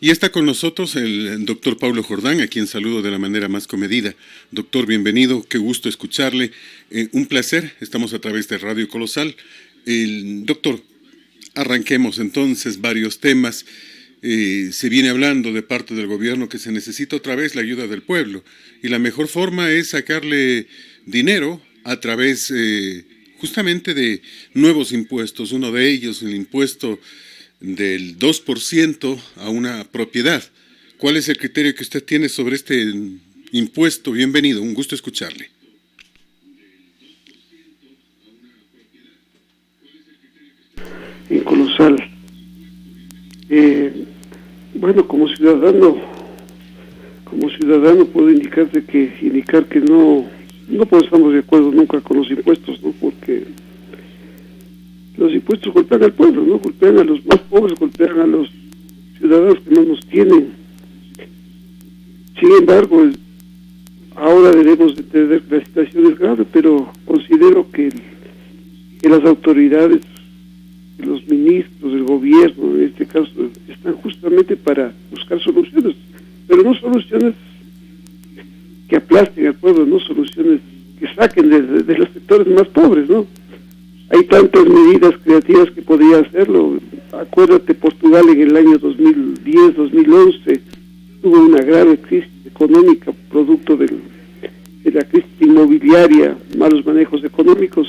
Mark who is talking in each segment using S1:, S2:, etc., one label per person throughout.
S1: Y está con nosotros el doctor Paulo Jordán, a quien saludo de la manera más comedida. Doctor, bienvenido, qué gusto escucharle. Un placer, estamos a través de Radio Colosal. Doctor, arranquemos entonces varios temas. Se viene hablando de parte del gobierno que se necesita otra vez la ayuda del pueblo. Y la mejor forma es sacarle dinero a través justamente de nuevos impuestos. Uno de ellos, el impuesto del 2% a una propiedad. ¿Cuál es el criterio que usted tiene sobre este impuesto? Bienvenido, un gusto escucharle.
S2: En Colosal. Bueno, como ciudadano puedo indicar que no pues estamos de acuerdo nunca con los impuestos, ¿no? Porque los impuestos golpean al pueblo, ¿no? Golpean a los más pobres, golpean a los ciudadanos que no nos tienen. Sin embargo, ahora debemos de tener, la situación es grave, pero considero que las autoridades, los ministros del gobierno, en este caso, están justamente para buscar soluciones, pero no soluciones que aplasten al pueblo, no soluciones que saquen de los sectores más pobres, ¿no? Hay tantas medidas creativas que podría hacerlo. Acuérdate, Portugal en el año 2010, 2011 tuvo una grave crisis económica producto de la crisis inmobiliaria, malos manejos económicos,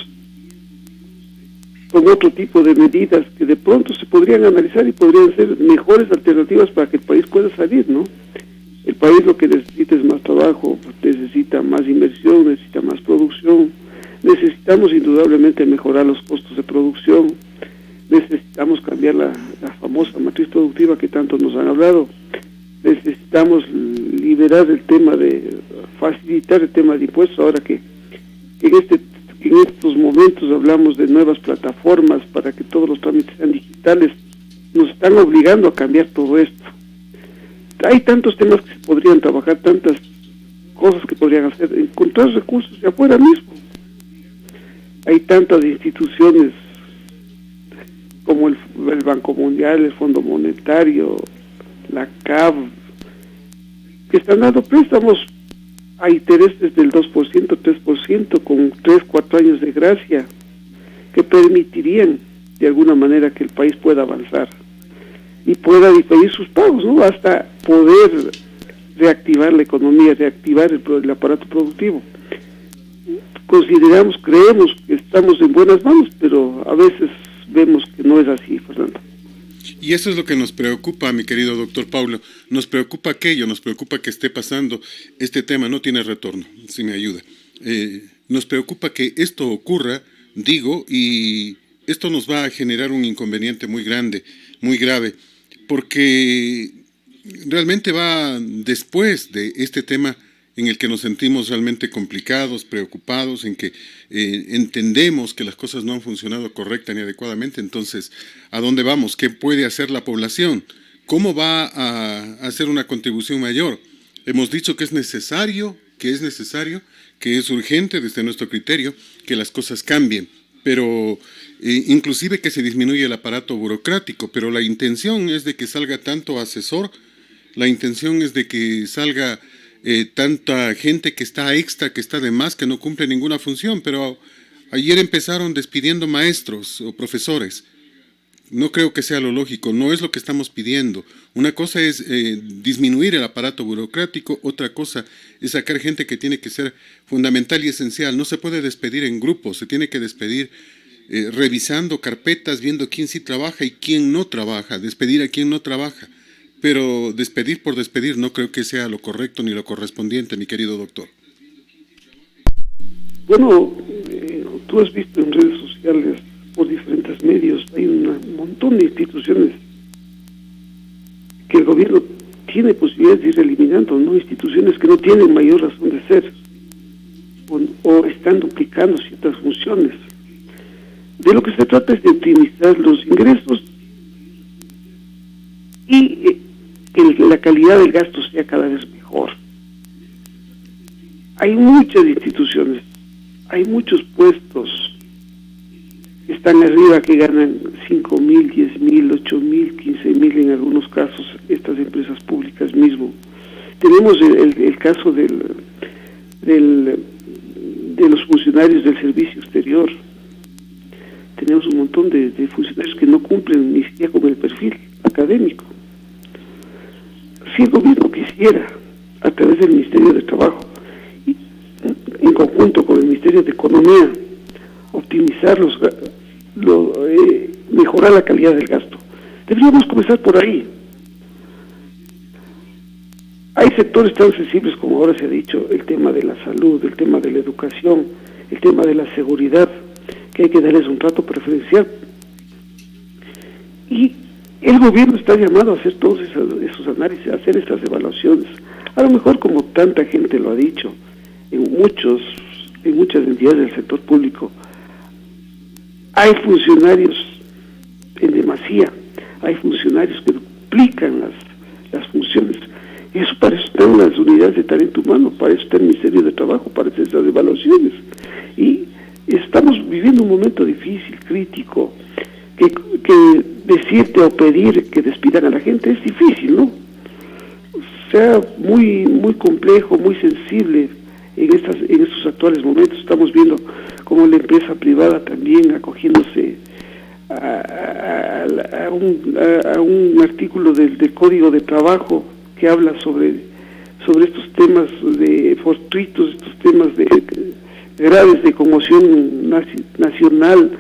S2: con otro tipo de medidas que de pronto se podrían analizar y podrían ser mejores alternativas para que el país pueda salir, ¿no? El país lo que necesita es más trabajo, necesita más inversión, necesita más producción. Necesitamos indudablemente mejorar los costos de producción, necesitamos cambiar la famosa matriz productiva que tanto nos han hablado, necesitamos liberar el tema facilitar el tema de impuestos, ahora que en estos momentos hablamos de nuevas plataformas para que todos los trámites sean digitales, nos están obligando a cambiar todo esto. Hay tantos temas que se podrían trabajar, tantas cosas que podrían hacer, encontrar recursos de afuera mismo. Hay tantas instituciones como el Banco Mundial, el Fondo Monetario, la CAF, que están dando préstamos a intereses del 2%, 3%, con 3, 4 años de gracia, que permitirían de alguna manera que el país pueda avanzar y pueda diferir sus pagos, ¿no? Hasta poder reactivar la economía, reactivar el aparato productivo. Creemos que estamos en buenas manos, pero a veces vemos que no es así, Fernando.
S1: Y eso es lo que nos preocupa, mi querido doctor Paulo. Nos preocupa nos preocupa que esté pasando este tema, no tiene retorno, si me ayuda. Nos preocupa que esto ocurra, y esto nos va a generar un inconveniente muy grande, muy grave, porque realmente va después de este tema en el que nos sentimos realmente complicados, preocupados, en que entendemos que las cosas no han funcionado correcta ni adecuadamente. Entonces, ¿a dónde vamos? ¿Qué puede hacer la población? ¿Cómo va a hacer una contribución mayor? Hemos dicho que es necesario, que es urgente desde nuestro criterio que las cosas cambien, pero inclusive que se disminuya el aparato burocrático, pero la intención es de que salga tanto asesor, la intención es de que salga tanta gente que está extra, que está de más, que no cumple ninguna función, pero ayer empezaron despidiendo maestros o profesores. No creo que sea lo lógico, no es lo que estamos pidiendo. Una cosa es disminuir el aparato burocrático, otra cosa es sacar gente que tiene que ser fundamental y esencial. No se puede despedir en grupos, se tiene que despedir revisando carpetas, viendo quién sí trabaja y quién no trabaja, despedir a quien no trabaja. Pero despedir por despedir no creo que sea lo correcto ni lo correspondiente, mi querido doctor.
S2: Bueno, tú has visto en redes sociales, por diferentes medios, hay un montón de instituciones que el gobierno tiene posibilidades de ir eliminando, ¿no? Instituciones que no tienen mayor razón de ser o están duplicando ciertas funciones. De lo que se trata es de optimizar los ingresos y que la calidad del gasto sea cada vez mejor. Hay muchas instituciones, hay muchos puestos están arriba, que ganan 5.000, 10.000, 8.000, 15.000 en algunos casos, estas empresas públicas mismo. Tenemos el caso de los funcionarios del servicio exterior. Tenemos un montón de funcionarios que no cumplen ni siquiera con el perfil académico. Si el gobierno quisiera, a través del Ministerio de Trabajo, y en conjunto con el Ministerio de Economía, optimizar mejorar la calidad del gasto, deberíamos comenzar por ahí. Hay sectores tan sensibles como ahora se ha dicho, el tema de la salud, el tema de la educación, el tema de la seguridad, que hay que darles un trato preferencial. Y el gobierno está llamado a hacer todos esos análisis, a hacer estas evaluaciones. A lo mejor, como tanta gente lo ha dicho, en muchas entidades del sector público, hay funcionarios en demasía, hay funcionarios que duplican las funciones. Eso para eso están las unidades de talento humano, para eso está el Ministerio de Trabajo, para esas evaluaciones. Y estamos viviendo un momento difícil, crítico, que decirte o pedir que despidan a la gente es difícil, ¿no? O sea, muy complejo, muy sensible en estos actuales momentos. Estamos viendo cómo la empresa privada también acogiéndose a un artículo del Código de Trabajo que habla sobre estos temas fortuitos, estos temas graves de conmoción nacional.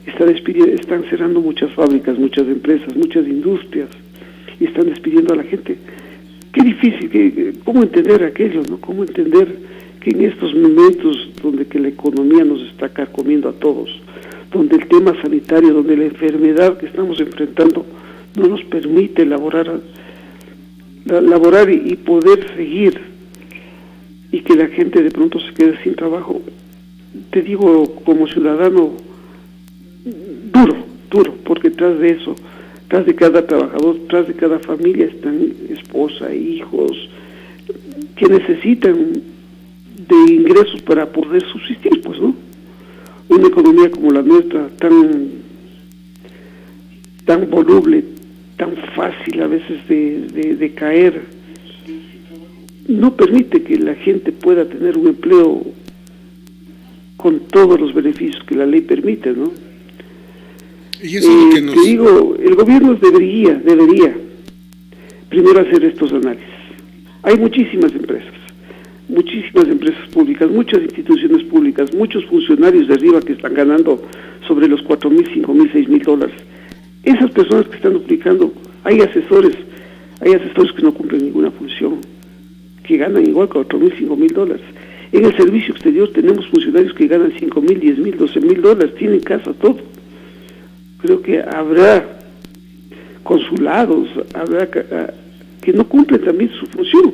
S2: Están cerrando muchas fábricas, muchas empresas, muchas industrias, y están despidiendo a la gente. Qué difícil, ¿cómo entender aquello, no? ¿Cómo entender que en estos momentos donde que la economía nos está carcomiendo a todos, donde el tema sanitario, donde la enfermedad que estamos enfrentando no nos permite elaborar y poder seguir, y que la gente de pronto se quede sin trabajo? Te digo, como ciudadano, duro, porque tras de eso, tras de cada trabajador, tras de cada familia están esposa, hijos, que necesitan de ingresos para poder subsistir, pues, ¿no? Una economía como la nuestra, tan voluble, tan fácil a veces de caer, no permite que la gente pueda tener un empleo con todos los beneficios que la ley permite, ¿no?
S1: Y eso es lo que nos...
S2: Te digo, el gobierno debería primero hacer estos análisis. Hay muchísimas empresas públicas, muchas instituciones públicas, muchos funcionarios de arriba que están ganando sobre los 4.000, 5.000, 6.000 dólares. Esas personas que están duplicando, hay asesores que no cumplen ninguna función, que ganan igual 4.000, 5.000 dólares. En el servicio exterior tenemos funcionarios que ganan 5.000, 10.000, 12.000 dólares, tienen casa, todo. Creo que habrá consulados, que no cumplen también su función.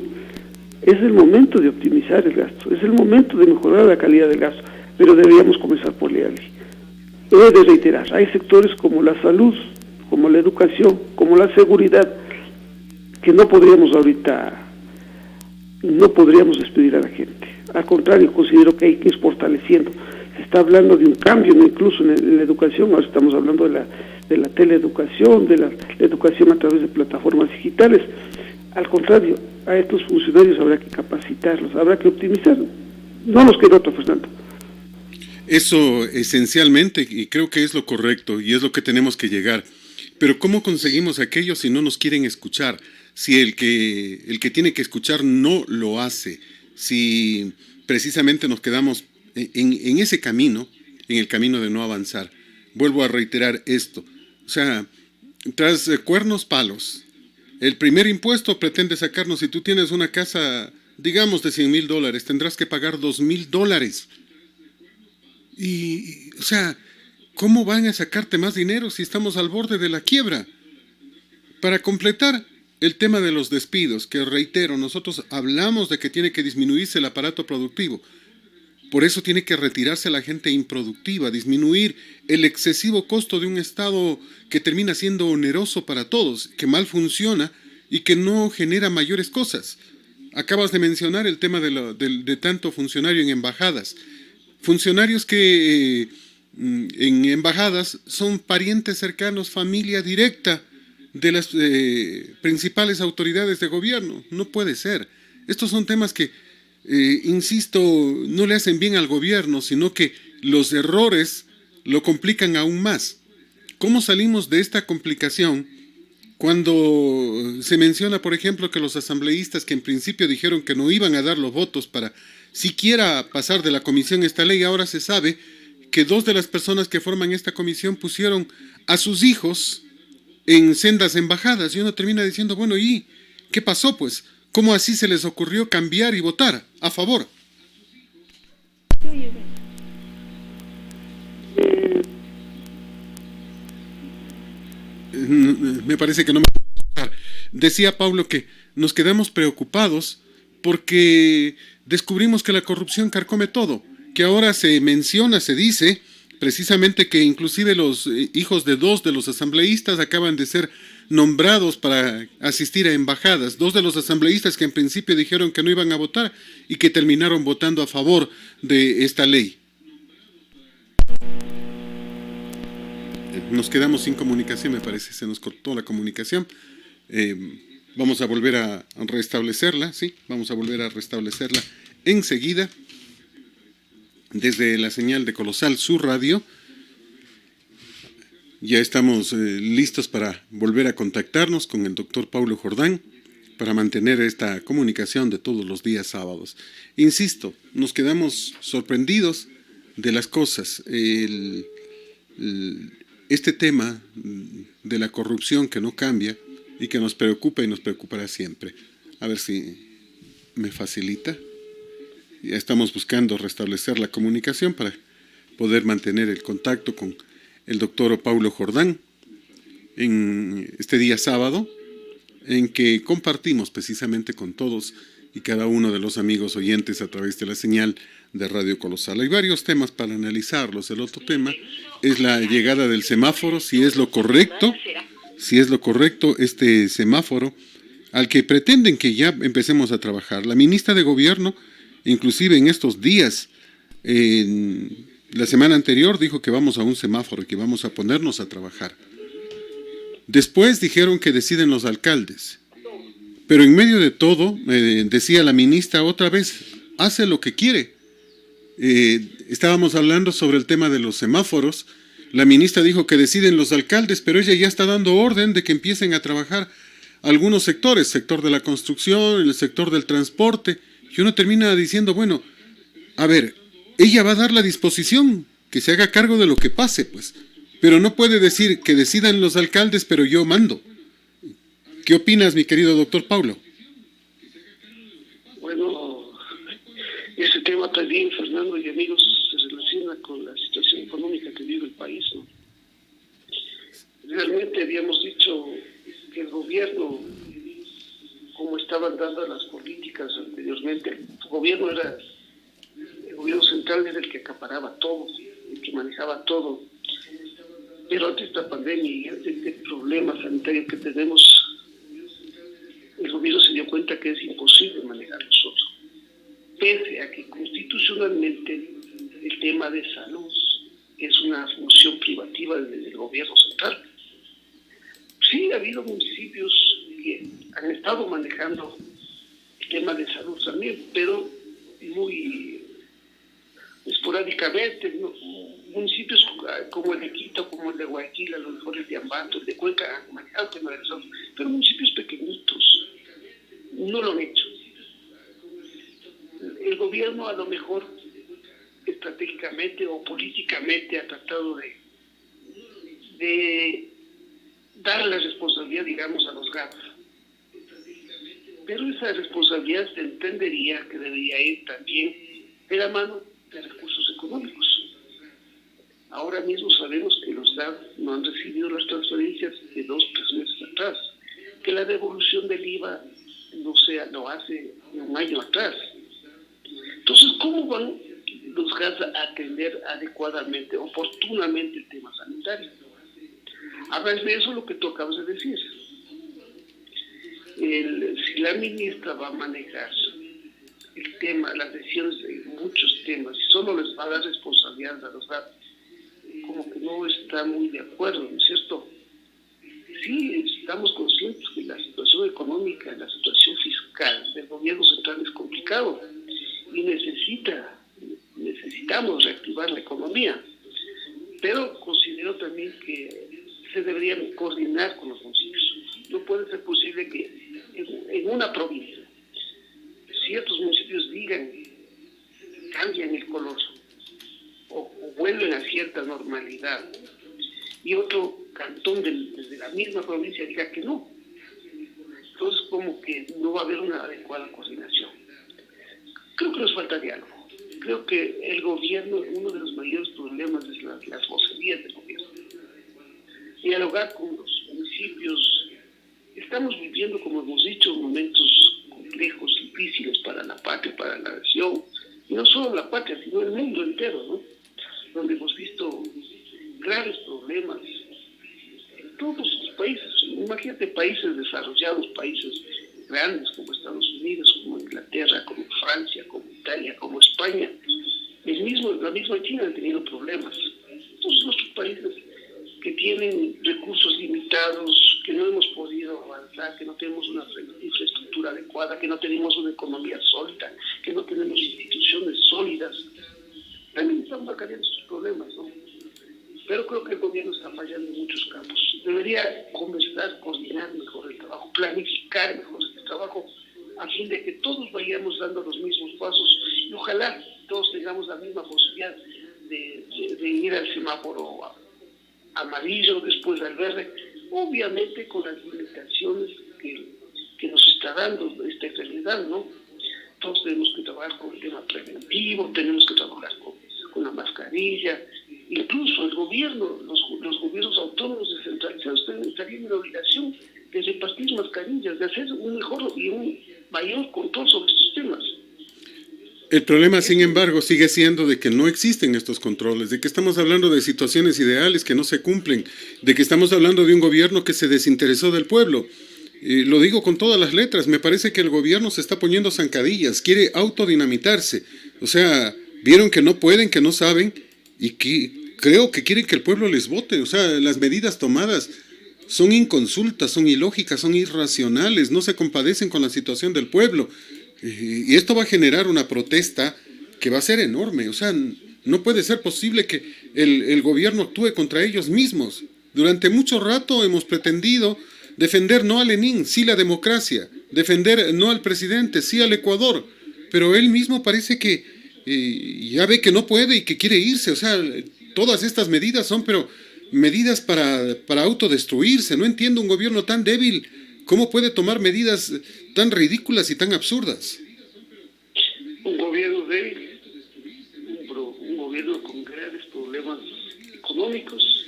S2: Es el momento de optimizar el gasto, es el momento de mejorar la calidad del gasto, pero deberíamos comenzar por la ley. He de reiterar, hay sectores como la salud, como la educación, como la seguridad, que no podríamos despedir a la gente. Al contrario, considero que hay que ir fortaleciendo. Se está hablando de un cambio incluso en la educación. Ahora estamos hablando de la teleeducación, de la educación a través de plataformas digitales. Al contrario, a estos funcionarios habrá que capacitarlos, habrá que optimizar. No nos queda otro, Fernando.
S1: Eso esencialmente, y creo que es lo correcto y es lo que tenemos que llegar. Pero ¿cómo conseguimos aquello si no nos quieren escuchar? Si el que tiene que escuchar no lo hace, si precisamente nos quedamos en ese camino, en el camino de no avanzar. Vuelvo a reiterar esto. O sea, tras cuernos, palos. El primer impuesto pretende sacarnos, si tú tienes una casa, digamos, de $100,000, tendrás que pagar $2,000. Y, o sea, ¿cómo van a sacarte más dinero si estamos al borde de la quiebra? Para completar el tema de los despidos, que reitero, nosotros hablamos de que tiene que disminuirse el aparato productivo. Por eso tiene que retirarse la gente improductiva, disminuir el excesivo costo de un Estado que termina siendo oneroso para todos, que mal funciona y que no genera mayores cosas. Acabas de mencionar el tema de tanto funcionario en embajadas. Funcionarios que en embajadas son parientes cercanos, familia directa de las principales autoridades de gobierno. No puede ser. Estos son temas que, insisto, no le hacen bien al gobierno, sino que los errores lo complican aún más. ¿Cómo salimos de esta complicación cuando se menciona, por ejemplo, que los asambleístas que en principio dijeron que no iban a dar los votos para siquiera pasar de la comisión esta ley, ahora se sabe que 2 de las personas que forman esta comisión pusieron a sus hijos en sendas embajadas, y uno termina diciendo, bueno, ¿y qué pasó pues? ¿Cómo así se les ocurrió cambiar y votar a favor? Me parece que no me puedo escuchar. Decía Pablo que nos quedamos preocupados porque descubrimos que la corrupción carcome todo, que ahora se menciona, se dice, precisamente que inclusive los hijos de 2 de los asambleístas acaban de ser nombrados para asistir a embajadas, 2 de los asambleístas que en principio dijeron que no iban a votar y que terminaron votando a favor de esta ley. Nos quedamos sin comunicación, me parece, se nos cortó la comunicación. Vamos a volver a restablecerla, ¿sí? Vamos a volver a restablecerla enseguida desde la señal de Colosal Sur Radio. Ya estamos listos para volver a contactarnos con el doctor Paulo Jordán para mantener esta comunicación de todos los días sábados. Insisto, nos quedamos sorprendidos de las cosas. Este tema de la corrupción que no cambia y que nos preocupa y nos preocupará siempre. A ver si me facilita. Ya estamos buscando restablecer la comunicación para poder mantener el contacto con el doctor Paulo Jordán en este día sábado, en que compartimos precisamente con todos y cada uno de los amigos oyentes a través de la señal de Radio Colosal. Hay varios temas para analizarlos. El otro tema es la llegada del semáforo, si es lo correcto este semáforo al que pretenden que ya empecemos a trabajar. La ministra de Gobierno, inclusive en estos días, la semana anterior dijo que vamos a un semáforo y que vamos a ponernos a trabajar. Después dijeron que deciden los alcaldes. Pero en medio de todo, decía la ministra otra vez, hace lo que quiere. Estábamos hablando sobre el tema de los semáforos. La ministra dijo que deciden los alcaldes, pero ella ya está dando orden de que empiecen a trabajar algunos sectores, sector de la construcción, el sector del transporte. Y uno termina diciendo, bueno, a ver, ella va a dar la disposición, que se haga cargo de lo que pase, pues. Pero no puede decir que decidan los alcaldes, pero yo mando. ¿Qué opinas, mi querido doctor Paulo?
S3: Bueno, ese tema también, Fernando y amigos, se relaciona con la situación económica que vive el país, ¿no? Realmente habíamos dicho que el gobierno, como estaban dando las políticas anteriormente, el gobierno central era el que acaparaba todo, el que manejaba todo. Pero ante esta pandemia y ante este problema sanitario que tenemos, el gobierno se dio cuenta que es imposible manejarlo solo. Pese a que constitucionalmente el tema de salud es una función privativa del gobierno central. Sí, ha habido municipios que han estado manejando el tema de salud también, pero muy esporádicamente, ¿no? Municipios como el de Quito, como el de Guayaquil, a lo mejor el de Ambato, el de Cuenca han manejado el tema de salud, pero municipios pequeñitos no lo han hecho. El gobierno a lo mejor estratégicamente o políticamente ha tratado de dar la responsabilidad, digamos, a los GAP. Pero esa responsabilidad se entendería que debería ir también de la mano de recursos económicos. Ahora mismo sabemos que los GAP no han recibido las transferencias de 2 o 3 meses atrás, que la devolución del IVA lo hace un año atrás. Entonces, ¿cómo van los GAP a atender adecuadamente, oportunamente el tema sanitario? A raíz de eso, lo que tú acabas de decir, si la ministra va a manejar el tema, las decisiones de muchos temas, y solo les va a dar responsabilidades a los GAP, no está muy de acuerdo, ¿no es cierto? Sí, estamos conscientes que la situación económica, la situación fiscal del gobierno central es complicado y necesitamos reactivar la economía, pero considero también que se deberían coordinar con los municipios. No puede ser posible que en una provincia ciertos municipios cambian el color o vuelven a cierta normalidad y otro cantón desde la misma provincia diga que no. Entonces, como que no va a haber una adecuada coordinación. Creo que nos falta diálogo. Creo que el gobierno, uno de los mayores problemas es las vocerías del gobierno. Dialogar con los municipios. Estamos viviendo, como hemos dicho, momentos complejos, difíciles para la patria, para la nación. Y no solo la patria, sino el mundo entero, ¿no? Donde hemos visto graves problemas en todos los países. Imagínate países desarrollados, países grandes como Estados Unidos, como Inglaterra, como Francia, como Italia, como España. La misma China ha tenido problemas. Todos nuestros países que tienen recursos limitados, que no hemos podido avanzar, que no tenemos una infraestructura adecuada, que no tenemos una economía sólida, que no tenemos instituciones sólidas, también están acarreando sus problemas, ¿no? Pero creo que el gobierno está fallando en muchos campos. Debería conversar, coordinar mejor el trabajo, planificar mejor este trabajo, a fin de que todos vayamos dando los mismos pasos y ojalá todos tengamos la misma posibilidad de ir al semáforo amarillo, después al verde, obviamente con las limitaciones que nos está dando esta realidad, ¿no? Todos tenemos que trabajar con el tema preventivo, tenemos que trabajar con la mascarilla, incluso el gobierno, los gobiernos autónomos descentralizados estarían en la obligación de repartir mascarillas, de hacer un mejor y un mayor control sobre estos temas.
S1: El problema, sin embargo, sigue siendo de que no existen estos controles, de que estamos hablando de situaciones ideales que no se cumplen, de que estamos hablando de un gobierno que se desinteresó del pueblo. Lo digo con todas las letras, me parece que el gobierno se está poniendo zancadillas, quiere autodinamitarse. O sea, vieron que no pueden, que no saben, y que creo que quieren que el pueblo les vote. O sea, las medidas tomadas son inconsultas, son ilógicas, son irracionales, no se compadecen con la situación del pueblo. Y esto va a generar una protesta que va a ser enorme. O sea, no puede ser posible que el gobierno actúe contra ellos mismos. Durante mucho rato hemos pretendido defender no a Lenin, sí la democracia, defender no al presidente, sí al Ecuador, pero él mismo parece que ya ve que no puede y que quiere irse. O sea, todas estas medidas son pero medidas para autodestruirse. No entiendo un gobierno tan débil, ¿cómo puede tomar medidas tan ridículas y tan absurdas?
S3: Un gobierno débil, un gobierno con graves problemas económicos,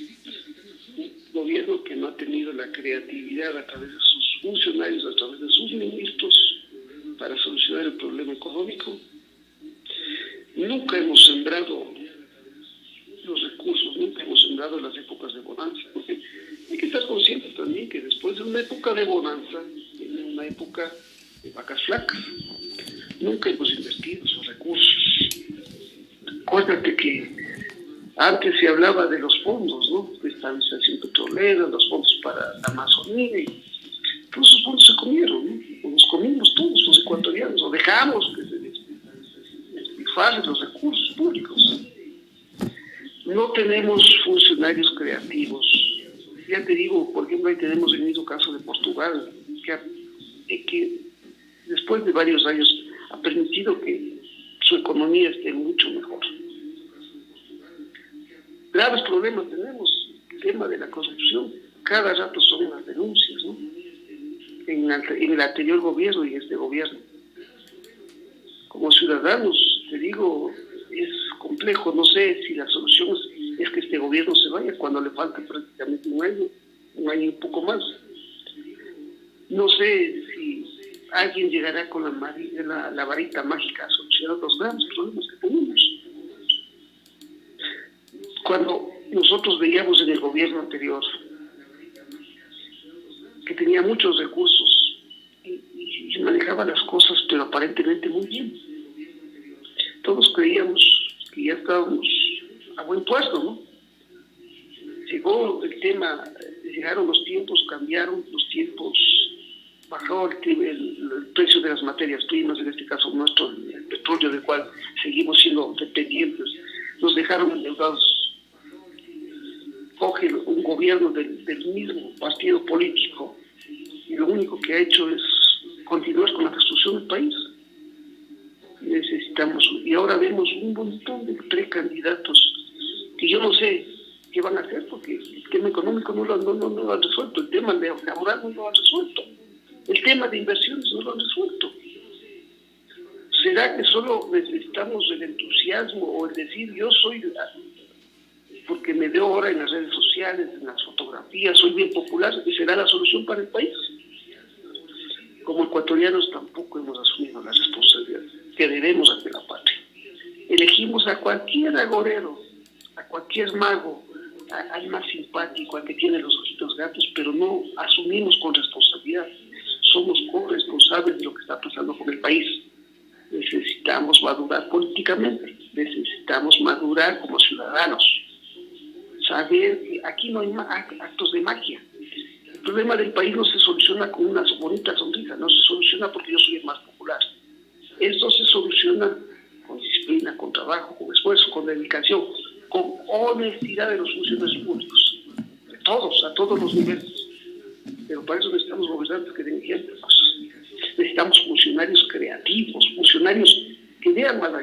S3: un gobierno que no ha tenido la creatividad a través de sus funcionarios, a través de sus ministros, para solucionar el problema económico. Nunca hemos sembrado los recursos, nunca hemos sembrado las épocas de bonanza, porque hay que estar conscientes también que después de una época de bonanza, viene una época de vacas flacas. Nunca hemos invertido esos recursos. Acuérdate que antes se hablaba de los fondos, ¿no? De estabilización petrolera, los fondos para la Amazonía, y todos esos fondos se comieron, ¿no? O nos comimos todos los ecuatorianos, o dejamos que se despilfarren los recursos públicos. No tenemos funcionarios creativos. Ya te digo, por ejemplo, ahí tenemos el mismo caso de Portugal, que después de varios años ha permitido que su economía esté mucho mejor. Graves problemas tenemos, el tema de la corrupción, cada rato son las denuncias, ¿no? En el anterior gobierno y este gobierno. Como ciudadanos, te digo, es complejo, no sé si la solución es que este gobierno se vaya cuando le falta prácticamente un año y un poco más. No sé si alguien llegará con la varita mágica a solucionar los grandes problemas que tenemos. Cuando nosotros veíamos en el gobierno anterior que tenía muchos recursos y manejaba las cosas, pero aparentemente muy bien, todos creíamos que ya estábamos a buen puesto, ¿no? llegó el tema, llegaron los tiempos, cambiaron los tiempos, bajó el precio de las materias primas, en este caso nuestro, el petróleo, del cual seguimos siendo dependientes, nos dejaron endeudados. Coge un gobierno del mismo partido político y lo único que ha hecho es continuar con la destrucción del país. Necesitamos, y ahora vemos un montón de precandidatos que yo no sé qué van a hacer porque el tema económico no lo han resuelto, el tema laboral no lo han resuelto, el tema de inversiones no lo han resuelto. ¿Será que solo necesitamos el entusiasmo o el decir yo soy, porque me veo ahora en las redes sociales, en las fotografías, soy bien popular, y será la solución para el país? Como ecuatorianos tampoco hemos asumido la responsabilidad que debemos ante la patria. Elegimos a cualquier agorero, a cualquier mago, al más simpático, al que tiene los ojitos gatos, pero no asumimos con responsabilidad. Somos corresponsables de lo que está pasando con el país. Necesitamos madurar políticamente, necesitamos madurar como ciudadanos. Saber que aquí no hay actos de magia. El problema del país no se soluciona con una bonita sonrisa, no se soluciona porque yo soy el más popular. Esto se soluciona con disciplina, con trabajo, con esfuerzo, con dedicación, con honestidad de los funcionarios públicos, de todos, a todos los niveles. Pero para eso necesitamos gobernantes que den ejemplos. Necesitamos funcionarios creativos, funcionarios que vean más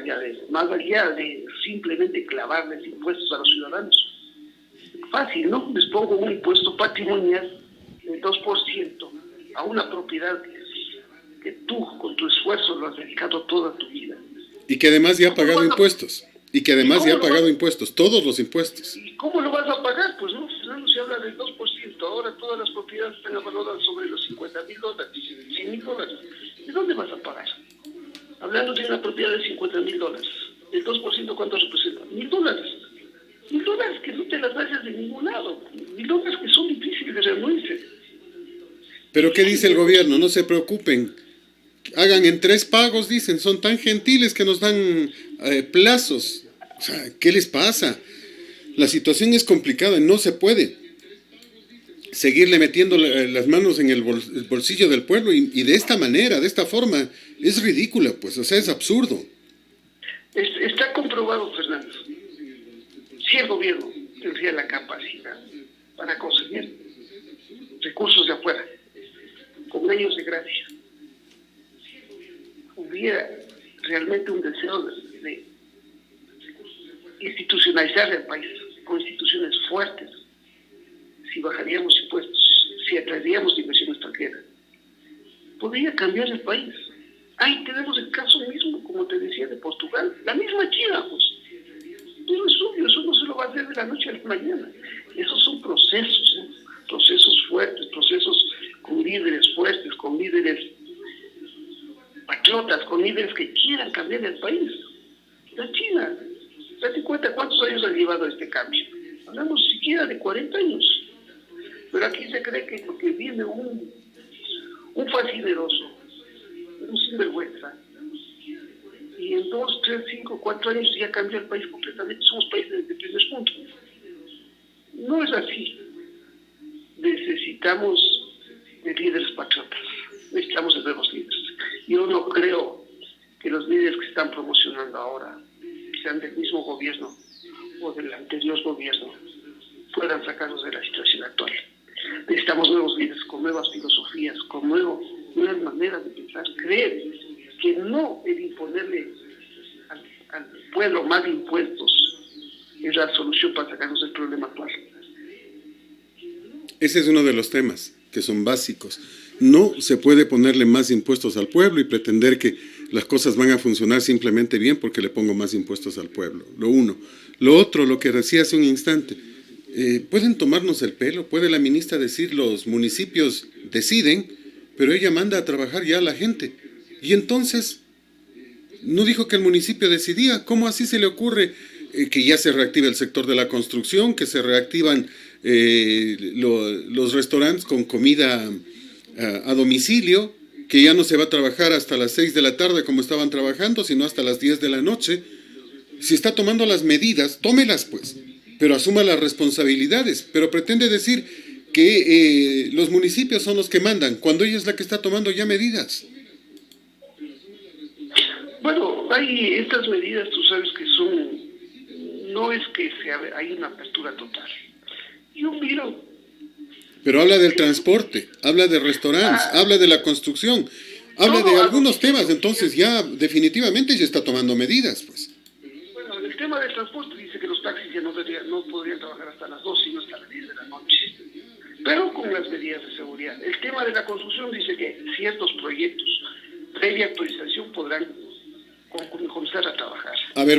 S3: allá de simplemente clavarles impuestos a los ciudadanos. Fácil, ¿no? Les pongo un impuesto patrimonial del 2% a una propiedad que tú, con tu esfuerzo, lo has dedicado toda tu vida.
S1: Y que además ya ha pagado impuestos. Y que además ya ha pagado impuestos, todos los impuestos.
S3: ¿Y cómo lo vas a pagar? Pues no se habla del 2%. Ahora todas las propiedades están valoradas sobre los $50,000, $100,000. ¿De dónde vas a pagar? Hablando de una propiedad de $50,000. ¿El 2% cuánto representa? $1,000. $1,000 que no te las vayas de ningún lado. $1,000 que son difíciles de reunirse.
S1: ¿Pero qué dice el gobierno? No se preocupen. Hagan en 3 pagos, dicen. Son tan gentiles que nos dan plazos. O sea, ¿qué les pasa? La situación es complicada. No se puede seguirle metiendo las manos en el bolsillo del pueblo y de esta manera, de esta forma. Es ridícula, pues. O sea, es absurdo.
S3: Está comprobado, Fernando. Si el gobierno tendría la capacidad para conseguir recursos de afuera, con años de gracia, hubiera realmente un deseo de institucionalizar el país con instituciones fuertes, si bajaríamos impuestos, si atraeríamos inversión extranjera, podría cambiar el país. Ahí tenemos el caso mismo, como te decía, de Portugal, la misma China, pues. Pero es obvio, eso no se lo va a hacer de la noche a la mañana. Esos son procesos, ¿no? Procesos fuertes, procesos con líderes fuertes, con líderes patriotas, con líderes que quieran cambiar el país. La China, date cuenta cuántos años ha llevado este cambio. Hablamos siquiera de 40 años. Pero aquí se cree que porque viene un fascineroso, un sinvergüenza, y en 2, 3, 5, 4 años ya cambió el país completamente. Somos países de primer punto. No es así. Necesitamos de líderes patriotas. Necesitamos de nuevos líderes. Yo no creo que los líderes que están promocionando ahora, sean del mismo gobierno o del anterior gobierno, puedan sacarnos de la situación actual. Necesitamos nuevos líderes con nuevas filosofías, con nuevas maneras de pensar. Creer que no el imponerle al pueblo más impuestos es la solución para sacarnos del problema actual.
S1: Ese es uno de los temas que son básicos. No se puede ponerle más impuestos al pueblo y pretender que las cosas van a funcionar simplemente bien porque le pongo más impuestos al pueblo. Lo uno. Lo otro, lo que decía hace un instante, pueden tomarnos el pelo, puede la ministra decir los municipios deciden, pero ella manda a trabajar ya a la gente. Y entonces, no dijo que el municipio decidía. ¿Cómo así se le ocurre que ya se reactive el sector de la construcción, que se reactivan los restaurantes con comida a domicilio, que ya no se va a trabajar hasta las 6 de la tarde como estaban trabajando, sino hasta las 10 de la noche? Si está tomando las medidas, tómelas pues. pero asuma las responsabilidades, pero pretende decir que los municipios son los que mandan, cuando ella es la que está tomando ya medidas.
S3: Bueno, hay estas medidas, tú sabes que son, no es que hay una apertura total. Yo miro.
S1: Pero habla del transporte, habla de restaurantes, habla de la construcción, habla de algunos temas, entonces ya definitivamente ya está tomando medidas, pues.
S3: Bueno, el tema del transporte dice que los taxis ya no podrían trabajar hasta las 2, sino hasta las 10 de la noche, pero con las medidas de seguridad. El tema de la construcción dice que ciertos proyectos, previa autorización, podrán comenzar a trabajar.
S1: A ver,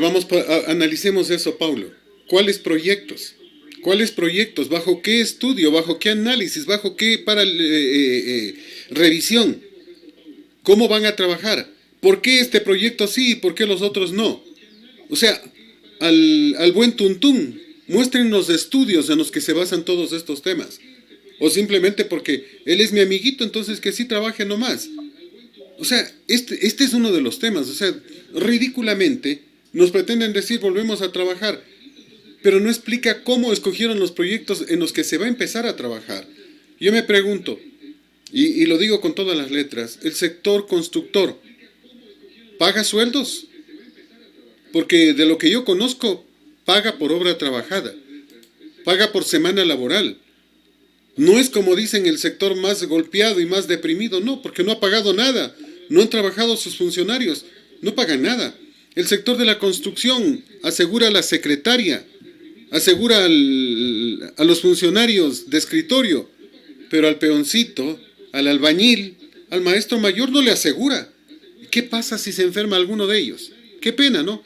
S1: analicemos eso, Paulo. ¿Cuáles proyectos? ¿Cuáles proyectos? ¿Bajo qué estudio? ¿Bajo qué análisis? ¿Bajo qué revisión? ¿Cómo van a trabajar? ¿Por qué este proyecto sí y por qué los otros no? O sea, al buen tuntún, muéstrenos los estudios en los que se basan todos estos temas. O simplemente porque él es mi amiguito, entonces que sí trabaje nomás. O sea, este es uno de los temas. O sea, ridículamente nos pretenden decir volvemos a trabajar, pero no explica cómo escogieron los proyectos en los que se va a empezar a trabajar. Yo me pregunto, y lo digo con todas las letras, ¿el sector constructor paga sueldos? Porque de lo que yo conozco, paga por obra trabajada, paga por semana laboral. No es como dicen el sector más golpeado y más deprimido, no, porque no ha pagado nada, no han trabajado sus funcionarios, no pagan nada. El sector de la construcción asegura a la secretaria, asegura a los funcionarios de escritorio, pero al peoncito, al albañil, al maestro mayor no le asegura. ¿Qué pasa si se enferma alguno de ellos? Qué pena, ¿no?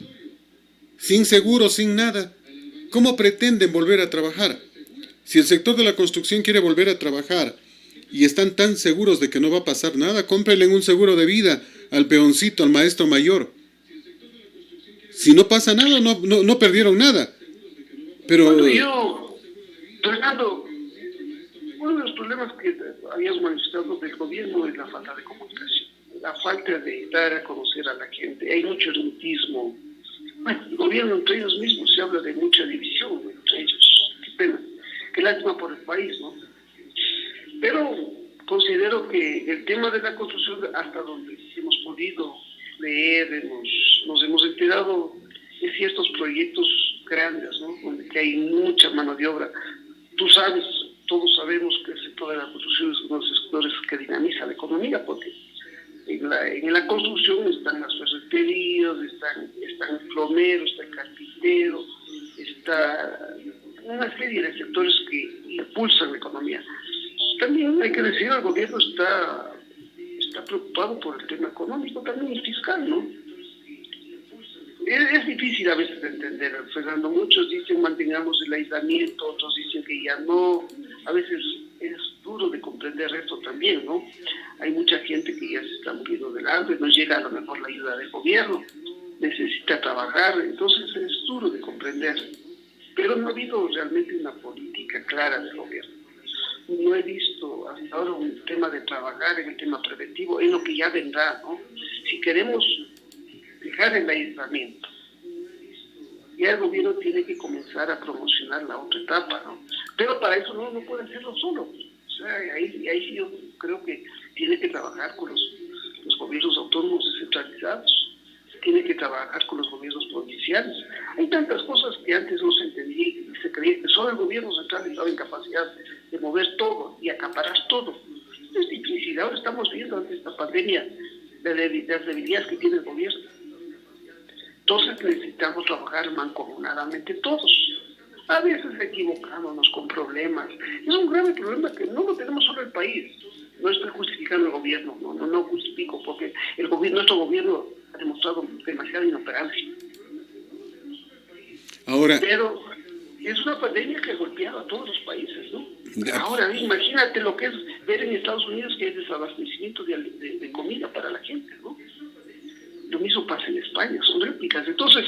S1: Sin seguro, sin nada. ¿Cómo pretenden volver a trabajar? Si el sector de la construcción quiere volver a trabajar y están tan seguros de que no va a pasar nada, cómprenle un seguro de vida al peoncito, al maestro mayor. Si no pasa nada, no perdieron nada. Pero
S3: bueno, Fernando, uno de los problemas que habíamos manifestado del gobierno es la falta de comunicación, la falta de dar a conocer a la gente. Hay mucho ermitismo. Bueno, el gobierno entre ellos mismos se habla de mucha división entre ellos. Qué pena, qué lástima por el país, ¿no? Pero considero que el tema de la construcción, hasta donde hemos podido leer, nos hemos enterado de ciertos proyectos grandes, ¿no? Donde que hay mucha mano de obra. Tú sabes, todos sabemos que el sector de la construcción es uno de los sectores que dinamiza la economía, porque en la construcción están las ferreterías, están el plomero, está el carpintero, está una serie de sectores que impulsan la economía. También hay que decir, el gobierno está preocupado por el tema económico, también el fiscal, ¿no? Es difícil a veces de entender, Fernando. Muchos dicen mantengamos el aislamiento, otros dicen que ya no. A veces es duro de comprender esto también, ¿no? Hay mucha gente que ya se está muriendo del hambre, no llega a lo mejor la ayuda del gobierno, necesita trabajar, entonces es duro de comprender. Pero no ha habido realmente una política clara del gobierno. No he visto hasta ahora un tema de trabajar en el tema preventivo, en lo que ya vendrá, ¿no? Si queremos dejar el aislamiento, ya el gobierno tiene que comenzar a promocionar la otra etapa, ¿no? Pero para eso no puede hacerlo solo. O sea, ahí sí yo creo que tiene que trabajar con los gobiernos autónomos descentralizados, tiene que trabajar con los gobiernos provinciales. Hay tantas cosas que antes no se entendía y se creía que solo el gobierno central estaba en capacidad de mover todo y acaparar todo. Es difícil, ahora estamos viendo ante esta pandemia las debilidades que tiene el gobierno. Entonces necesitamos trabajar mancomunadamente todos. A veces equivocándonos con problemas. Es un grave problema que no lo tenemos solo el país. No estoy justificando el gobierno, no justifico, porque nuestro gobierno ha demostrado demasiada inoperancia. Pero es una pandemia que ha golpeado a todos los países, ¿no? Ahora, imagínate lo que es ver en Estados Unidos que hay desabastecimiento de comida para la gente, ¿no? Lo mismo pasa en España, son réplicas. Entonces,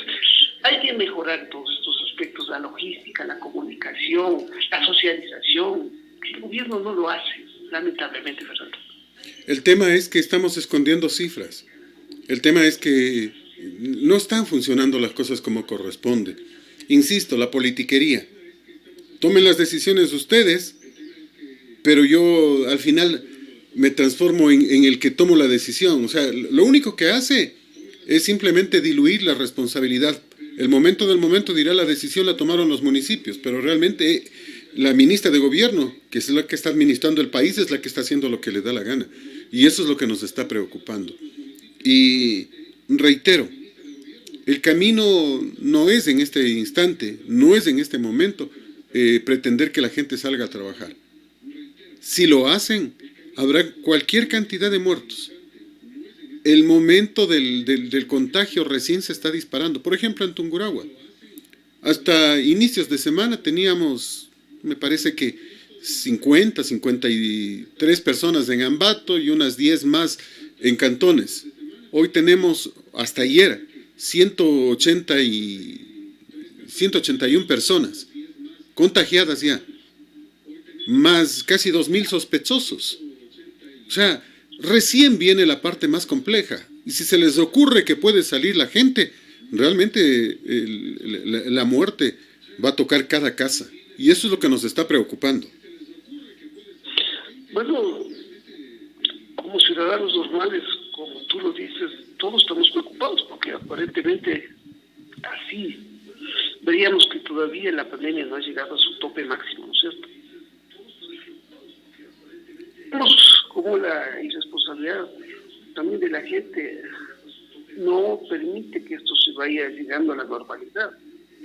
S3: hay que mejorar todos estos aspectos, la logística, la comunicación, la socialización. El gobierno no lo hace, lamentablemente, Fernando.
S1: El tema es que estamos escondiendo cifras. El tema es que no están funcionando las cosas como corresponde. Insisto, la politiquería. tomen las decisiones ustedes, pero yo al final me transformo en el que tomo la decisión. O sea, lo único que hace es simplemente diluir la responsabilidad. El momento del momento dirá la decisión la tomaron los municipios, pero realmente la ministra de Gobierno, que es la que está administrando el país, es la que está haciendo lo que le da la gana. Y eso es lo que nos está preocupando. Y reitero, el camino no es en este instante, no es en este momento pretender que la gente salga a trabajar. Si lo hacen, habrá cualquier cantidad de muertos. El momento del contagio recién se está disparando. Por ejemplo, en Tungurahua. Hasta inicios de semana teníamos, me parece que 53 personas en Ambato y unas 10 más en Cantones. Hoy tenemos, hasta ayer, 181 personas contagiadas ya, más casi 2.000 sospechosos. O sea, recién viene la parte más compleja. Y si se les ocurre que puede salir la gente, realmente la muerte va a tocar cada casa. Y eso es lo que nos está preocupando.
S3: Bueno, como ciudadanos normales, como tú lo dices, todos estamos preocupados porque aparentemente así veríamos que todavía la pandemia no ha llegado a su tope máximo, ¿no es cierto? Vemos como la irresponsabilidad también de la gente no permite que esto se vaya llegando a la normalidad.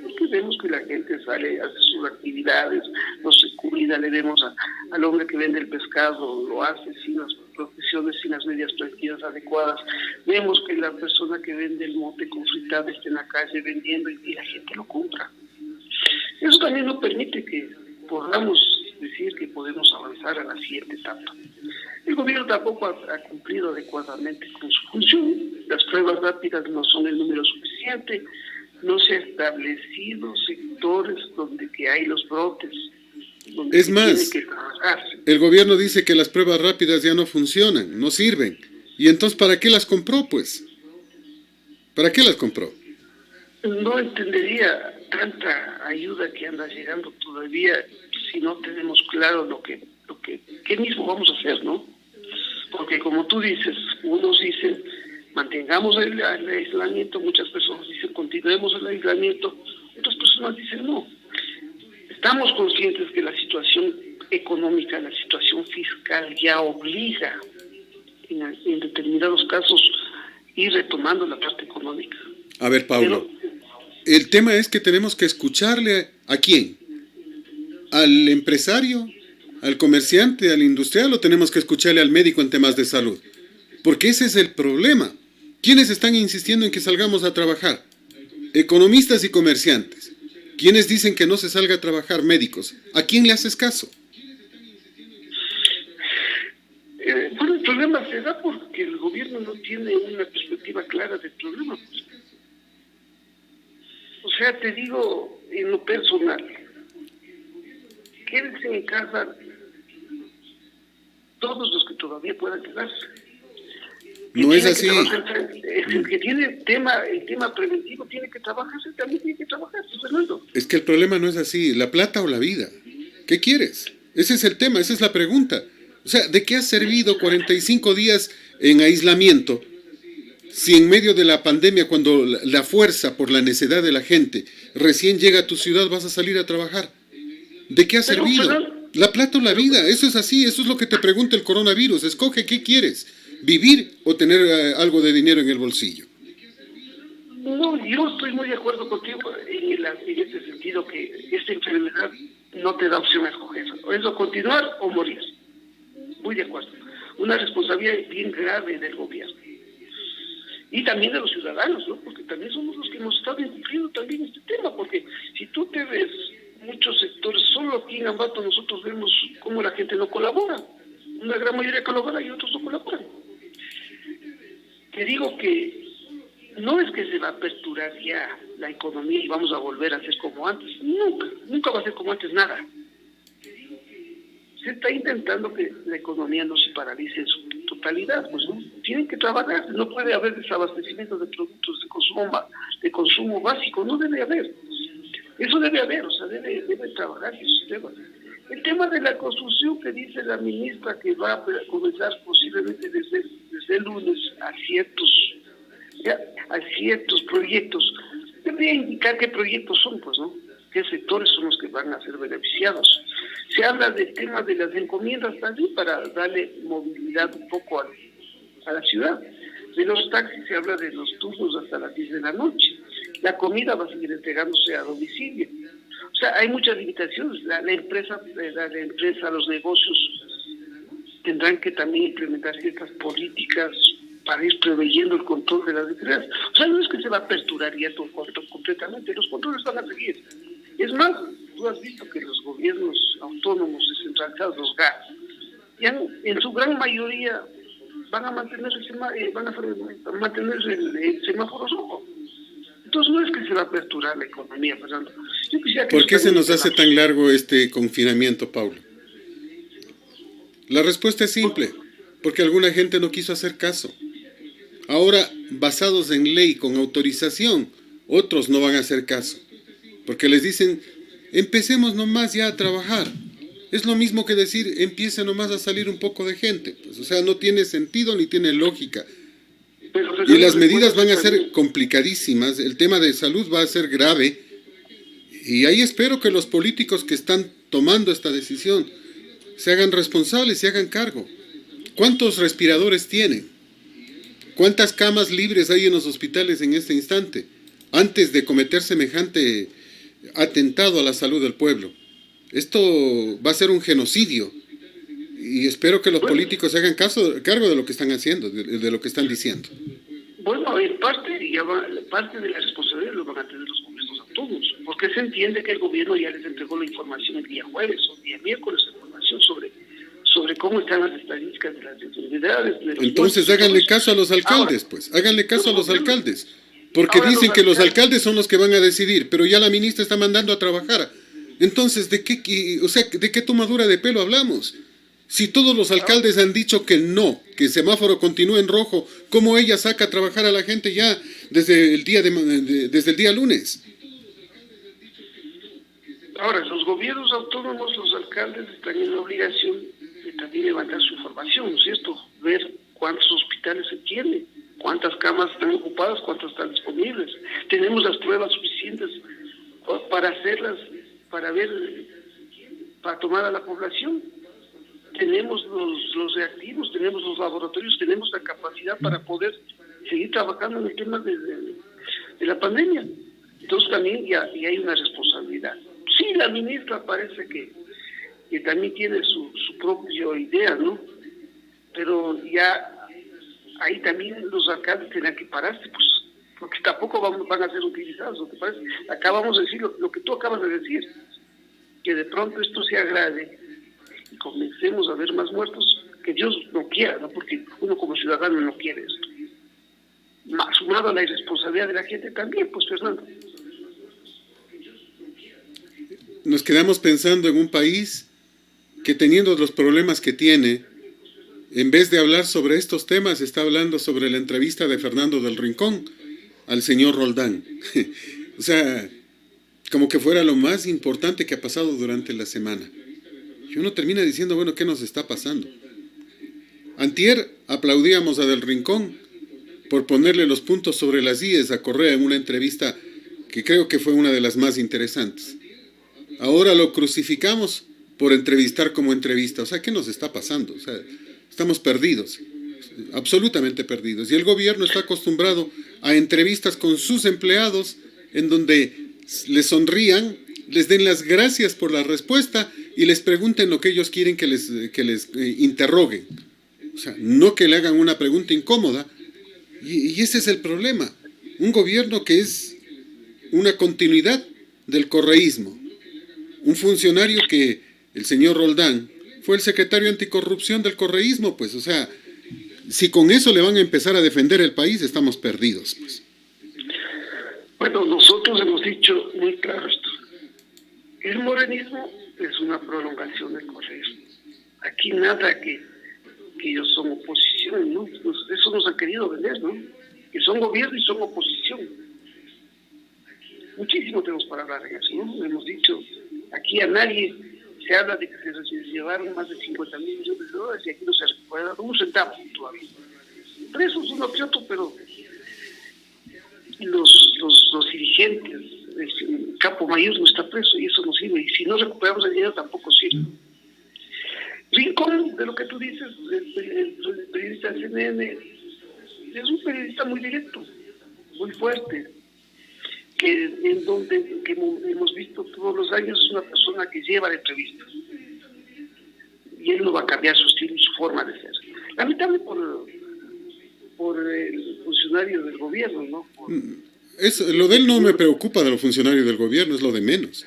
S3: Porque vemos que la gente sale, hace sus actividades, no se cuida, le vemos al hombre que vende el pescado, lo hace sin las protecciones, sin las medidas preventivas adecuadas. Vemos que la persona que vende el mote con fritada está en la calle vendiendo y la gente lo compra. Eso también no permite que podamos decir que podemos avanzar a la siguiente etapa. El gobierno tampoco ha cumplido adecuadamente con su función. Las pruebas rápidas no son el número suficiente. No se han establecido sectores donde que hay los brotes.
S1: Es más, el gobierno dice que las pruebas rápidas ya no funcionan, no sirven. ¿Y entonces para qué las compró, pues? ¿Para qué las compró?
S3: No entendería tanta ayuda que anda llegando todavía si no tenemos claro qué mismo vamos a hacer, ¿no? Porque como tú dices, unos dicen mantengamos el aislamiento, muchas personas dicen continuemos el aislamiento, otras personas dicen no. Estamos conscientes que la situación económica, la situación fiscal ya obliga en determinados casos ir retomando la parte económica.
S1: A ver, Pablo, el tema es que tenemos que escucharle ¿a quién? ¿Al empresario? ¿Al comerciante? ¿Al industrial? ¿O tenemos que escucharle al médico en temas de salud? Porque ese es el problema. ¿Quiénes están insistiendo en que salgamos a trabajar? Economistas y comerciantes. ¿Quiénes dicen que no se salga a trabajar? Médicos. ¿A quién le haces caso?
S3: Bueno, el problema se da porque el gobierno no tiene una perspectiva clara del problema. O sea, te digo en lo personal, quédense en casa todos los que todavía puedan quedarse.
S1: No es así.
S3: El que tiene el tema preventivo tiene que trabajarse, también tiene que trabajar, Fernando.
S1: Es que el problema no es así, la plata o la vida. ¿Qué quieres? Ese es el tema, esa es la pregunta. O sea, ¿de qué ha servido 45 días en aislamiento si en medio de la pandemia, cuando la fuerza por la necedad de la gente recién llega a tu ciudad, vas a salir a trabajar? ¿De qué ha servido? La plata o la vida, eso es así, eso es lo que te pregunta el coronavirus. Escoge qué quieres. ¿Vivir o tener algo de dinero en el bolsillo?
S3: No, yo estoy muy de acuerdo contigo en ese sentido, que esta enfermedad no te da opción a escoger. O es o continuar o morir. Muy de acuerdo. Una responsabilidad bien grave del gobierno. Y también de los ciudadanos, ¿no? Porque también somos los que hemos estado incumpliendo también este tema. Porque si tú te ves muchos sectores, solo aquí en Ambato nosotros vemos cómo la gente no colabora. Una gran mayoría colabora y otros no colaboran. Te digo que no es que se va a aperturar ya la economía y vamos a volver a ser como antes. Nunca va a ser como antes nada. Se está intentando que la economía no se paralice en su totalidad, pues no. Tienen que trabajar, no puede haber desabastecimiento de productos de consumo básico, no debe haber. Eso debe haber, o sea, debe trabajar ese sistema. El tema de la construcción que dice la ministra que va a comenzar posiblemente desde el lunes a ciertos proyectos, debería indicar qué proyectos son, pues, ¿no? Qué sectores son los que van a ser beneficiados. Se habla del tema de las encomiendas también para darle movilidad un poco a la ciudad. De los taxis se habla de los turnos hasta las 10 de la noche. La comida va a seguir entregándose a domicilio. O sea, hay muchas limitaciones. La empresa, los negocios tendrán que también implementar ciertas políticas para ir preveyendo el control de las empresas. O sea, no es que se va a aperturar ya todo completamente, los controles van a seguir. Es más, tú has visto que los gobiernos autónomos descentralizados, los GAS, ya en su gran mayoría van a mantener el semáforo rojo. Entonces no es que se va a aperturar la economía, Fernando.
S1: ¿Por qué se nos hace tan largo este confinamiento, Paulo? La respuesta es simple, porque alguna gente no quiso hacer caso. Ahora, basados en ley, con autorización, otros no van a hacer caso, porque les dicen, empecemos nomás ya a trabajar. Es lo mismo que decir, empiece nomás a salir un poco de gente. Pues, o sea, no tiene sentido ni tiene lógica. Y las medidas van a ser complicadísimas, el tema de salud va a ser grave, y ahí espero que los políticos que están tomando esta decisión se hagan responsables, se hagan cargo. ¿Cuántos respiradores tienen? ¿Cuántas camas libres hay en los hospitales en este instante? Antes de cometer semejante atentado a la salud del pueblo. Esto va a ser un genocidio. Y espero que los políticos se hagan cargo de lo que están haciendo, de lo que están diciendo.
S3: Bueno, en parte de la responsabilidad lo van a tener los gobiernos autónomos, porque se entiende que el gobierno ya les entregó la información el día jueves o el día miércoles, información sobre cómo están las estadísticas de las enfermedades.
S1: Entonces háganle caso a los alcaldes, háganle caso a los alcaldes, porque dicen que los alcaldes son los que van a decidir, pero ya la ministra está mandando a trabajar. Entonces, ¿de qué tomadura de pelo hablamos? Si todos los alcaldes han dicho que no, que el semáforo continúe en rojo, ¿cómo ella saca a trabajar a la gente ya desde el día lunes?
S3: Ahora, los gobiernos autónomos, los alcaldes están en la obligación de también levantar su información, ¿no es cierto? Ver cuántos hospitales se tienen, cuántas camas están ocupadas, cuántas están disponibles. Tenemos las pruebas suficientes para hacerlas, para tomar a la población. Tenemos los reactivos, tenemos los laboratorios, tenemos la capacidad para poder seguir trabajando en el tema de la pandemia. Entonces también ya hay una responsabilidad. Sí, la ministra parece que también tiene su propia idea, ¿no? Pero ya ahí también los alcaldes tendrán que pararse, pues, porque tampoco van a ser utilizados, ¿no te parece? Acá vamos a decir lo que tú acabas de decir, que de pronto esto se agrade y comencemos a ver más muertos, que Dios no quiera, ¿no? Porque uno como ciudadano no quiere esto. Sumado a la irresponsabilidad de la gente también, pues, Fernando.
S1: Nos quedamos pensando en un país que, teniendo los problemas que tiene, en vez de hablar sobre estos temas, está hablando sobre la entrevista de Fernando del Rincón al señor Roldán. O sea, como que fuera lo más importante que ha pasado durante la semana. Y uno termina diciendo, bueno, ¿qué nos está pasando? Antier aplaudíamos a Del Rincón por ponerle los puntos sobre las íes a Correa en una entrevista que creo que fue una de las más interesantes. Ahora lo crucificamos por entrevistar como entrevista. O sea, ¿qué nos está pasando? O sea, estamos perdidos, absolutamente perdidos. Y el gobierno está acostumbrado a entrevistas con sus empleados en donde les sonrían, les den las gracias por la respuesta y les pregunten lo que ellos quieren que les interroguen. O sea, no que le hagan una pregunta incómoda. Y ese es el problema. Un gobierno que es una continuidad del correísmo. Un funcionario que, el señor Roldán, fue el secretario anticorrupción del correísmo, pues, o sea, si con eso le van a empezar a defender el país, estamos perdidos, pues.
S3: Bueno, nosotros hemos dicho muy claro esto. El morenismo es una prolongación del correísmo. Aquí nada que ellos son oposición, ¿no? Eso nos han querido vender, ¿no? Que son gobierno y son oposición. muchísimo tenemos para hablar en eso, ¿no? Hemos dicho, aquí a nadie se habla de que se llevaron más de 50.000 millones de dólares y aquí no se ha recuperado un centavo todavía. Presos uno que otro, pero los dirigentes, el capo mayor no está preso y eso no sirve. Y si no recuperamos el dinero tampoco sirve. Rincón, de lo que tú dices, el periodista del CNN, es un periodista muy directo, muy fuerte, que hemos visto todos los años es una persona que lleva la entrevista. Y él no va a cambiar su estilo y su forma de ser. Lamentable por el funcionario del gobierno, ¿no?
S1: Lo de él no me preocupa de los funcionarios del gobierno, es lo de menos.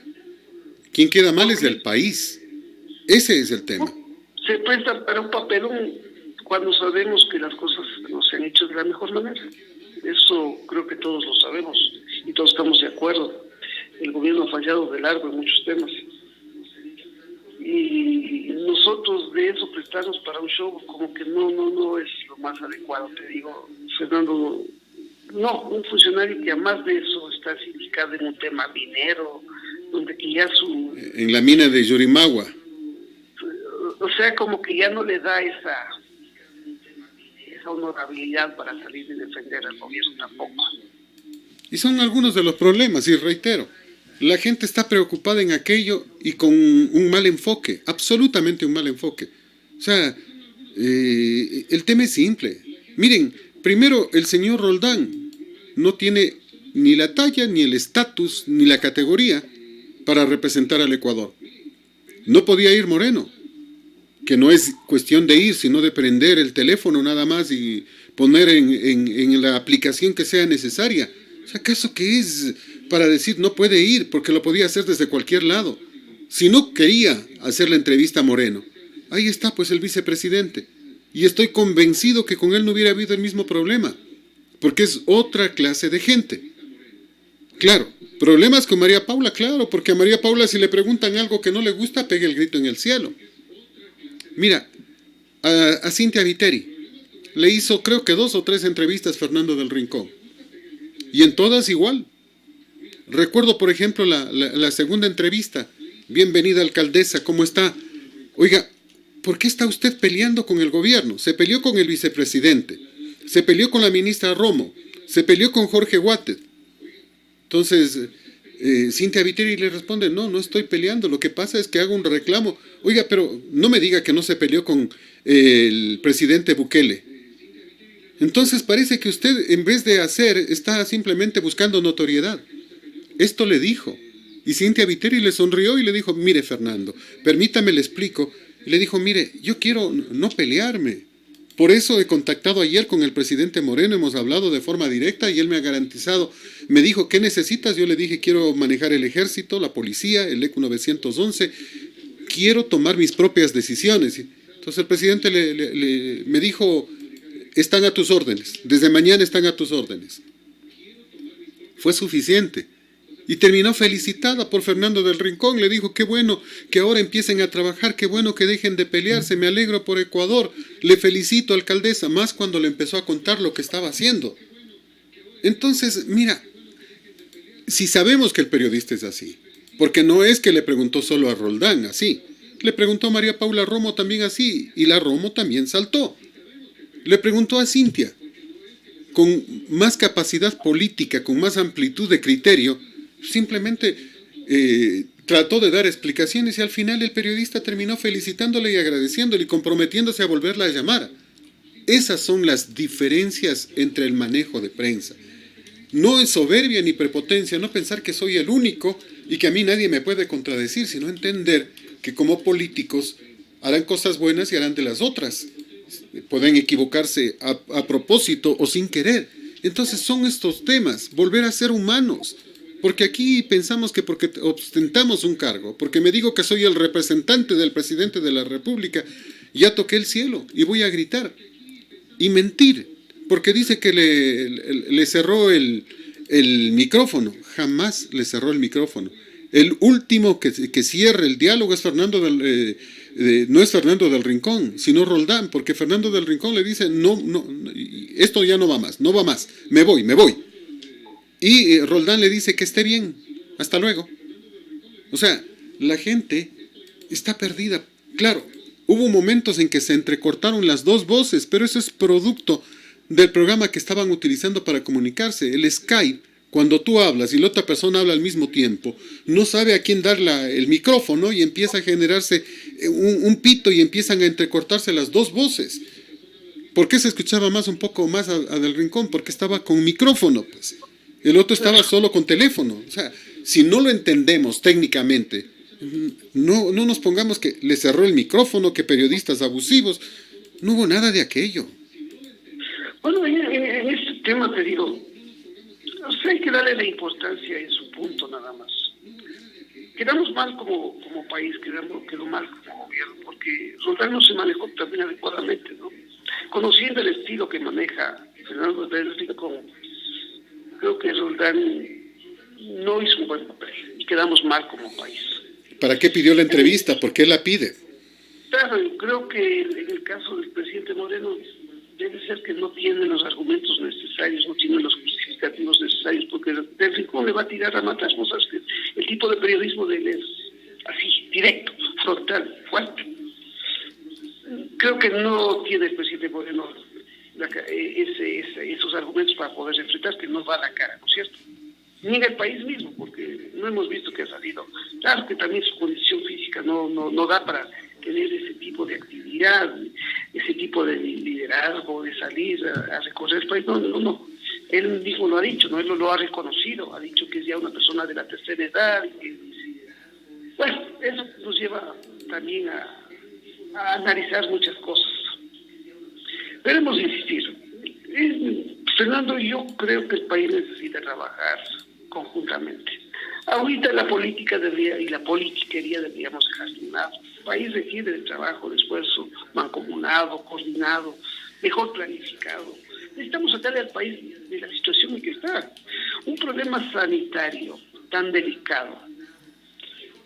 S1: Quien queda mal es del país. Ese es el tema.
S3: Se presta para un papelón cuando sabemos que las cosas no se han hecho de la mejor manera. Eso creo que todos lo sabemos y todos estamos de acuerdo. El gobierno ha fallado de largo en muchos temas. Y nosotros de eso prestarnos para un show como que no es lo más adecuado, te digo, Fernando. No, un funcionario que además de eso está sindicado en un tema minero, donde que ya
S1: en la mina de Yurimagua.
S3: O sea, como que ya no le da esa honorabilidad para salir y defender al gobierno tampoco.
S1: Y son algunos de los problemas, y reitero, la gente está preocupada en aquello y con un mal enfoque, absolutamente un mal enfoque. O sea, el tema es simple. Miren, primero, el señor Roldán no tiene ni la talla, ni el estatus, ni la categoría para representar al Ecuador. No podía ir Moreno, que no es cuestión de ir, sino de prender el teléfono nada más y poner en la aplicación que sea necesaria. O sea, ¿acaso que es para decir no puede ir? Porque lo podía hacer desde cualquier lado. Si no quería hacer la entrevista a Moreno, ahí está pues el vicepresidente. Y estoy convencido que con él no hubiera habido el mismo problema, porque es otra clase de gente. Claro, problemas con María Paula, claro, porque a María Paula si le preguntan algo que no le gusta, pega el grito en el cielo. Mira, a Cynthia Viteri le hizo creo que 2 o 3 entrevistas Fernando del Rincón, y en todas igual. Recuerdo, por ejemplo, la segunda entrevista. Bienvenida alcaldesa, ¿cómo está? Oiga, ¿por qué está usted peleando con el gobierno? Se peleó con el vicepresidente, se peleó con la ministra Romo, se peleó con Jorge Guatet. Entonces, Cynthia Viteri le responde, no estoy peleando, lo que pasa es que hago un reclamo. Oiga, pero no me diga que no se peleó con el presidente Bukele. Entonces parece que usted, en vez de hacer, está simplemente buscando notoriedad. Esto le dijo. Y Cynthia Viteri le sonrió y le dijo, mire Fernando, permítame le explico. Y le dijo, mire, yo quiero no pelearme. Por eso he contactado ayer con el presidente Moreno, hemos hablado de forma directa y él me ha garantizado, me dijo, ¿qué necesitas? Yo le dije, quiero manejar el ejército, la policía, el ECU 911, quiero tomar mis propias decisiones. Entonces el presidente me dijo, están a tus órdenes, desde mañana están a tus órdenes. Fue suficiente. Y terminó felicitada por Fernando del Rincón. Le dijo, qué bueno que ahora empiecen a trabajar, qué bueno que dejen de pelearse, me alegro por Ecuador. Le felicito, alcaldesa, más cuando le empezó a contar lo que estaba haciendo. Entonces, mira, si sabemos que el periodista es así, porque no es que le preguntó solo a Roldán así, le preguntó a María Paula Romo también así, y la Romo también saltó. Le preguntó a Cynthia, con más capacidad política, con más amplitud de criterio, simplemente trató de dar explicaciones y al final el periodista terminó felicitándole y agradeciéndole y comprometiéndose a volverla a llamar. Esas son las diferencias entre el manejo de prensa. No es soberbia ni prepotencia, no pensar que soy el único y que a mí nadie me puede contradecir, sino entender que como políticos harán cosas buenas y harán de las otras. Pueden equivocarse a propósito o sin querer. Entonces son estos temas, volver a ser humanos. Porque aquí pensamos que porque ostentamos un cargo, porque me digo que soy el representante del presidente de la República, ya toqué el cielo y voy a gritar. Y mentir, porque dice que le cerró el micrófono. Jamás le cerró el micrófono. El último que cierre el diálogo es no es Fernando del Rincón, sino Roldán, porque Fernando del Rincón le dice, no, esto ya no va más, me voy. Y Roldán le dice que esté bien, hasta luego. O sea, la gente está perdida. Claro, hubo momentos en que se entrecortaron las dos voces, pero eso es producto del programa que estaban utilizando para comunicarse. El Skype, cuando tú hablas y la otra persona habla al mismo tiempo, no sabe a quién dar el micrófono y empieza a generarse un pito y empiezan a entrecortarse las dos voces. ¿Por qué se escuchaba un poco más a del Rincón? Porque estaba con micrófono, pues. El otro estaba solo con teléfono. O sea, si no lo entendemos técnicamente, no nos pongamos que le cerró el micrófono, que periodistas abusivos. No hubo nada de aquello.
S3: Bueno, en este tema te digo, o sea, hay que darle la importancia en su punto nada más. Quedamos mal como país, quedó mal como gobierno, porque Roldán no se manejó también adecuadamente, ¿no? Conociendo el estilo que maneja Fernando Pérez Rincón, creo que Roldán no hizo un buen papel y quedamos mal como país.
S1: ¿Para qué pidió la entrevista? ¿Por qué la pide?
S3: Claro, creo que en el caso del presidente Moreno debe ser que no tiene los argumentos necesarios, no tiene los justificativos necesarios, porque Del Rincón le va a tirar a matar cosas. El tipo de periodismo de él es así, directo, frontal, fuerte. Creo que no tiene el presidente Moreno esos argumentos para poder enfrentar, que no va a la cara, ¿no es cierto? Ni en el país mismo, porque no hemos visto que ha salido. Claro que también su condición física no da para tener ese tipo de actividad, ese tipo de liderazgo, de salir a recorrer el país. No. Él mismo lo ha dicho, ¿no? Él lo ha reconocido, ha dicho que es ya una persona de la tercera edad. Bueno, eso nos lleva también a analizar muchas cosas. Debemos insistir. Fernando, yo creo que el país necesita trabajar conjuntamente. Ahorita la política y la politiquería deberíamos dejar de un lado. El país requiere de trabajo, de esfuerzo, mancomunado, coordinado, mejor planificado. Necesitamos sacarle al país de la situación en que está. Un problema sanitario tan delicado,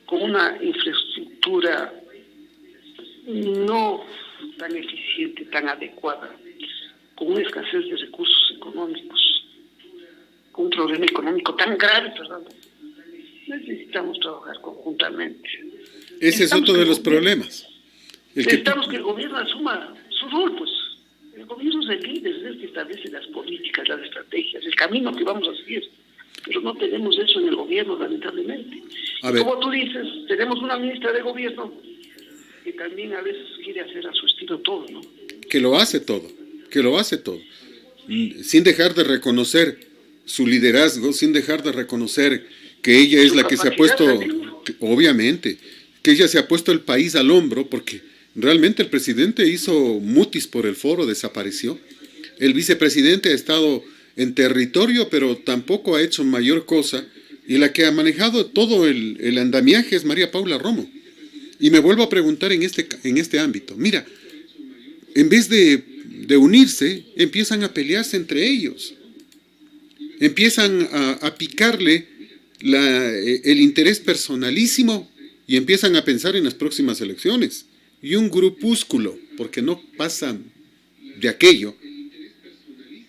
S3: con una infraestructura no tan eficiente, tan adecuada, con una escasez de recursos económicos, con un problema económico tan grave, Fernando. Necesitamos trabajar conjuntamente.
S1: Ese es otro de los problemas.
S3: Necesitamos que el gobierno asuma su rol, pues. El gobierno es el líder, es el que establece las políticas, las estrategias, el camino que vamos a seguir. Pero no tenemos eso en el gobierno, lamentablemente. Como tú dices, tenemos una ministra de gobierno que también a veces quiere hacer a su estilo todo, ¿no?
S1: Que lo hace todo, sin dejar de reconocer su liderazgo, sin dejar de reconocer que ella es la que se ha puesto, obviamente, que ella se ha puesto el país al hombro, porque realmente el presidente hizo mutis por el foro, desapareció. El vicepresidente ha estado en territorio, pero tampoco ha hecho mayor cosa, y la que ha manejado todo el andamiaje es María Paula Romo. Y me vuelvo a preguntar en este ámbito, mira, en vez de unirse, empiezan a pelearse entre ellos. Empiezan a picarle el interés personalísimo y empiezan a pensar en las próximas elecciones. Y un grupúsculo, porque no pasan de aquello,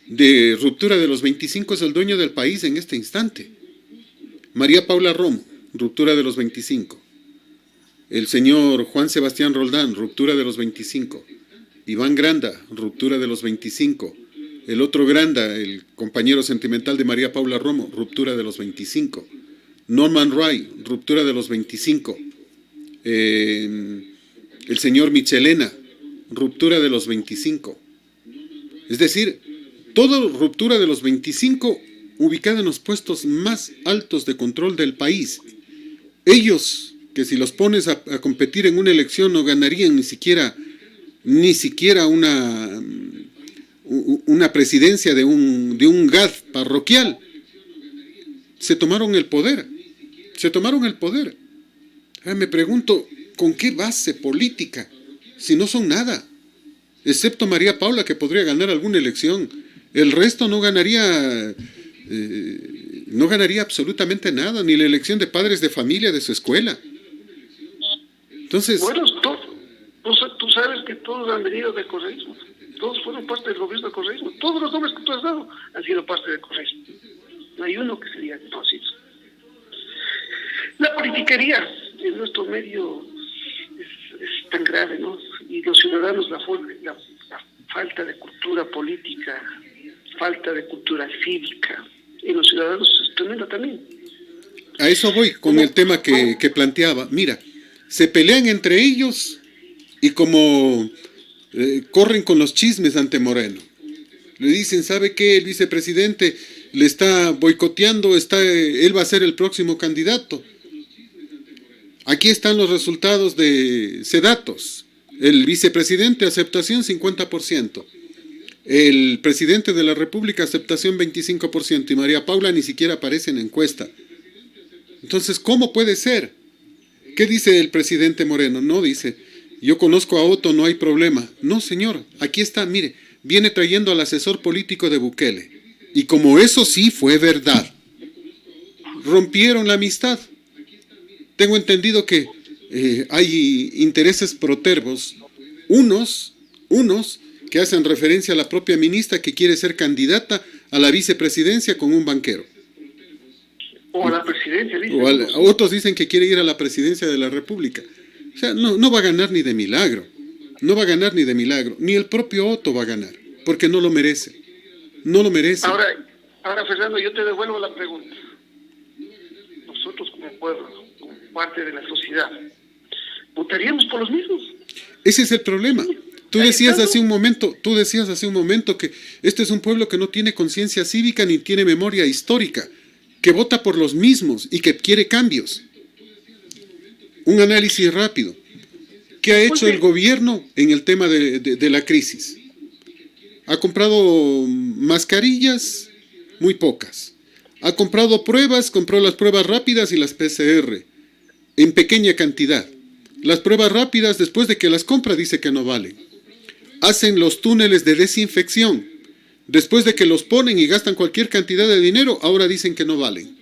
S1: de ruptura de los 25 es el dueño del país en este instante. María Paula Romo, ruptura de los 25. El señor Juan Sebastián Roldán, ruptura de los 25. Iván Granda, ruptura de los 25. El otro Granda, el compañero sentimental de María Paula Romo, ruptura de los 25. Norman Ray, ruptura de los 25. El señor Michelena, ruptura de los 25. Es decir, toda ruptura de los 25 ubicada en los puestos más altos de control del país. Ellos, que si los pones a competir en una elección no ganarían ni siquiera una presidencia de un GAD parroquial, se tomaron el poder. Me pregunto, ¿con qué base política? Si no son nada, excepto María Paula, que podría ganar alguna elección. El resto no ganaría absolutamente nada, ni la elección de padres de familia de su escuela. Entonces...
S3: Bueno, tú sabes que todos han venido del correísmo. Todos fueron parte del gobierno del correísmo. Todos los nombres que tú has dado han sido parte del correísmo. No hay uno que sería conocido. La politiquería en nuestro medio es tan grave, ¿no? Y los ciudadanos, la falta de cultura política, falta de cultura cívica, en los ciudadanos es tremenda también.
S1: A eso voy con el tema que planteaba. Mira, se pelean entre ellos y como corren con los chismes ante Moreno. Le dicen, ¿sabe qué? El vicepresidente le está boicoteando, él va a ser el próximo candidato. Aquí están los resultados de Sedatos. El vicepresidente, aceptación 50%. El presidente de la República, aceptación 25%. Y María Paula ni siquiera aparece en la encuesta. Entonces, ¿cómo puede ser? ¿Qué dice el presidente Moreno? No, dice, yo conozco a Otto, no hay problema. No, señor, aquí está, mire, viene trayendo al asesor político de Bukele. Y como eso sí fue verdad, rompieron la amistad. Tengo entendido que hay intereses protervos, unos que hacen referencia a la propia ministra que quiere ser candidata a la vicepresidencia con un banquero.
S3: O a la presidencia, dicen.
S1: Otros dicen que quiere ir a la presidencia de la República. O sea, no va a ganar ni de milagro. No va a ganar ni de milagro. Ni el propio Otto va a ganar, porque no lo merece. No lo merece.
S3: Ahora Fernando, yo te devuelvo la pregunta. Nosotros como pueblo, como parte de la sociedad, ¿votaríamos por los mismos?
S1: Ese es el problema. Tú decías hace un momento que este es un pueblo que no tiene conciencia cívica ni tiene memoria histórica, que vota por los mismos y que quiere cambios. Un análisis rápido. ¿Qué ha hecho el gobierno en el tema de la crisis? Ha comprado mascarillas, muy pocas. Ha comprado pruebas, compró las pruebas rápidas y las PCR, en pequeña cantidad. Las pruebas rápidas, después de que las compra, dice que no valen. Hacen los túneles de desinfección. Después de que los ponen y gastan cualquier cantidad de dinero, ahora dicen que no valen.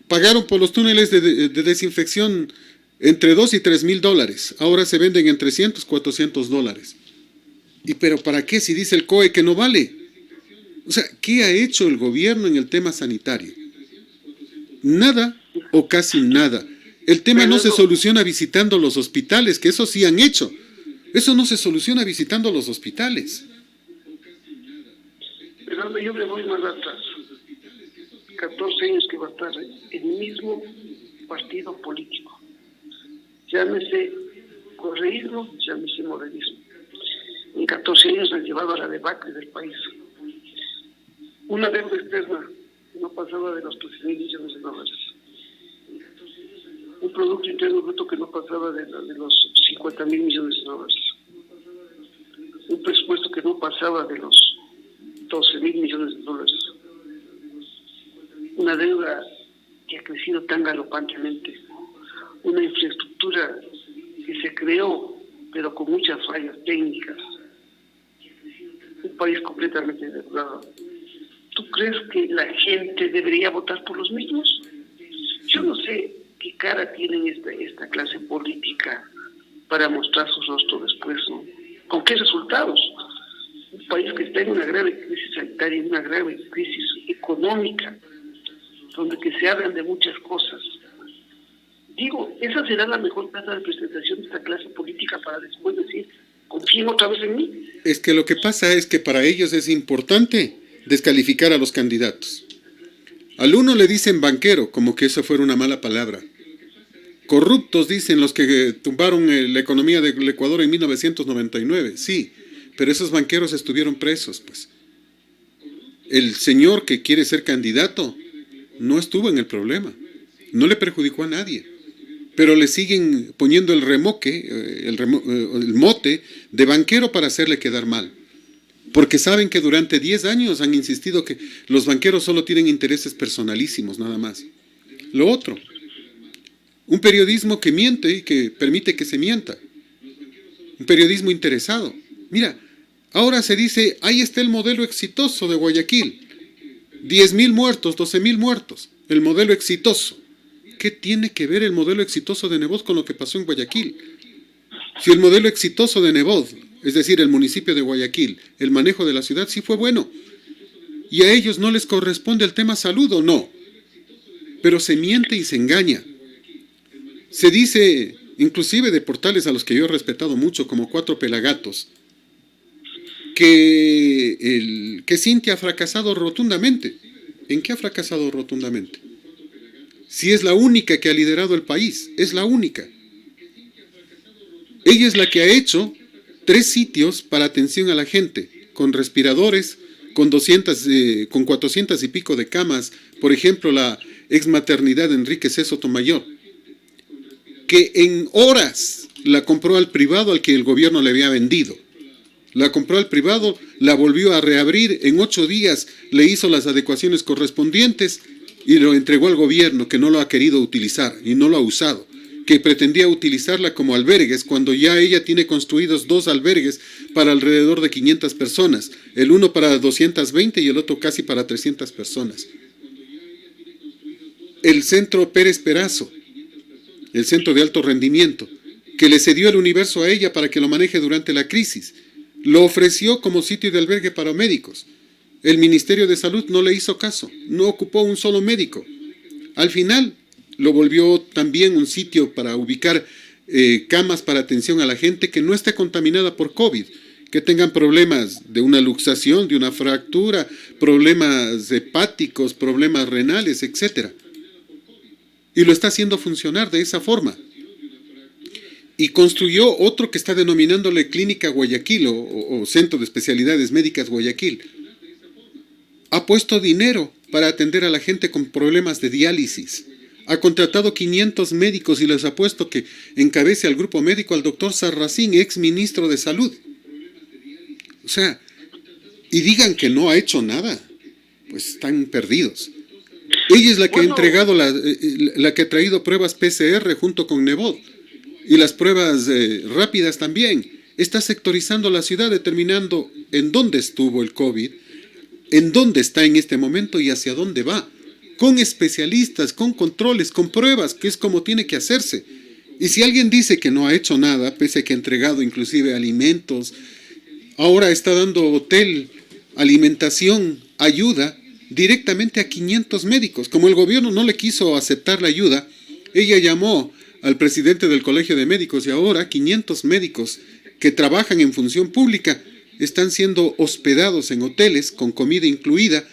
S1: Pagaron por los túneles de desinfección entre $2,000 y $3,000. Ahora se venden en $300, $400. ¿Y pero para qué si dice el COE que no vale? O sea, ¿qué ha hecho el gobierno en el tema sanitario? Nada o casi nada. El tema no se soluciona visitando los hospitales, que eso sí han hecho. Eso no se soluciona visitando los hospitales.
S3: Fernando, yo me voy más atrás. 14 años que va a estar el mismo partido político. Llámese correísmo, llámese morenismo. En 14 años han llevado a la debacle del país. Una deuda externa que no pasaba de los 13,000 millones de dólares. Un Producto Interno Bruto que no pasaba de los 50,000 millones de dólares. Un presupuesto que no pasaba de los 12,000 millones de dólares. Una deuda que ha crecido tan galopantemente. Una infraestructura que se creó, pero con muchas fallas técnicas. Un país completamente endeudado. ¿Tú crees que la gente debería votar por los mismos? Yo no sé qué cara tienen esta clase política para mostrar su rostro después, ¿no? ¿Con qué resultados? Un país que está en una grave crisis sanitaria, en una grave crisis económica, donde que se hablan de muchas cosas. Digo, esa será la mejor tasa de presentación de esta clase política para después decir, confíen otra vez en mí.
S1: Es que lo que pasa es que para ellos es importante descalificar a los candidatos. Al uno le dicen banquero, como que eso fuera una mala palabra. Corruptos dicen los que tumbaron la economía del Ecuador en 1999, sí, pero esos banqueros estuvieron presos, pues. El señor que quiere ser candidato no estuvo en el problema, no le perjudicó a nadie, pero le siguen poniendo el remoque, el mote de banquero para hacerle quedar mal. Porque saben que durante 10 años han insistido que los banqueros solo tienen intereses personalísimos, nada más. Lo otro, un periodismo que miente y que permite que se mienta. Un periodismo interesado. Mira, ahora se dice, ahí está el modelo exitoso de Guayaquil. 10,000 muertos, 12,000 muertos. El modelo exitoso. ¿Qué tiene que ver el modelo exitoso de Nebot con lo que pasó en Guayaquil? Si el modelo exitoso de Nebot, es decir, el municipio de Guayaquil, el manejo de la ciudad sí fue bueno. y a ellos no les corresponde el tema salud o no. Pero se miente y se engaña. Se dice, inclusive de portales a los que yo he respetado mucho, como Cuatro Pelagatos, que Cintia ha fracasado rotundamente. ¿En qué ha fracasado rotundamente? Si es la única que ha liderado el país, es la única. Ella es la que ha hecho 3 sitios para atención a la gente, con respiradores, con 400 y pico de camas, por ejemplo, la ex maternidad Enrique C. Sotomayor, que en horas la compró al privado al que el gobierno le había vendido. La compró al privado, la volvió a reabrir, en 8 días le hizo las adecuaciones correspondientes y lo entregó al gobierno, que no lo ha querido utilizar y no lo ha usado, que pretendía utilizarla como albergues, cuando ya ella tiene construidos 2 albergues para alrededor de 500 personas, el uno para 220 y el otro casi para 300 personas. El centro Pérez Perazo, el centro de alto rendimiento, que le cedió el universo a ella para que lo maneje durante la crisis, lo ofreció como sitio de albergue para médicos. El Ministerio de Salud no le hizo caso, no ocupó un solo médico. Al final lo volvió también un sitio para ubicar camas para atención a la gente que no esté contaminada por COVID, que tengan problemas de una luxación, de una fractura, problemas hepáticos, problemas renales, etc. Y lo está haciendo funcionar de esa forma. Y construyó otro que está denominándole Clínica Guayaquil o Centro de Especialidades Médicas Guayaquil. Ha puesto dinero para atender a la gente con problemas de diálisis. Ha contratado 500 médicos y les ha puesto que encabece al grupo médico al doctor Sarracín, ex ministro de Salud. O sea, y digan que no ha hecho nada, pues están perdidos. Ella es la que ha entregado, la que ha traído pruebas PCR junto con Nebot. Y las pruebas rápidas también. Está sectorizando la ciudad, determinando en dónde estuvo el COVID, en dónde está en este momento y hacia dónde va. Con especialistas, con controles, con pruebas, que es como tiene que hacerse. Y si alguien dice que no ha hecho nada, pese a que ha entregado inclusive alimentos, ahora está dando hotel, alimentación, ayuda, directamente a 500 médicos. Como el gobierno no le quiso aceptar la ayuda, ella llamó al presidente del Colegio de Médicos y ahora 500 médicos que trabajan en función pública están siendo hospedados en hoteles con comida incluida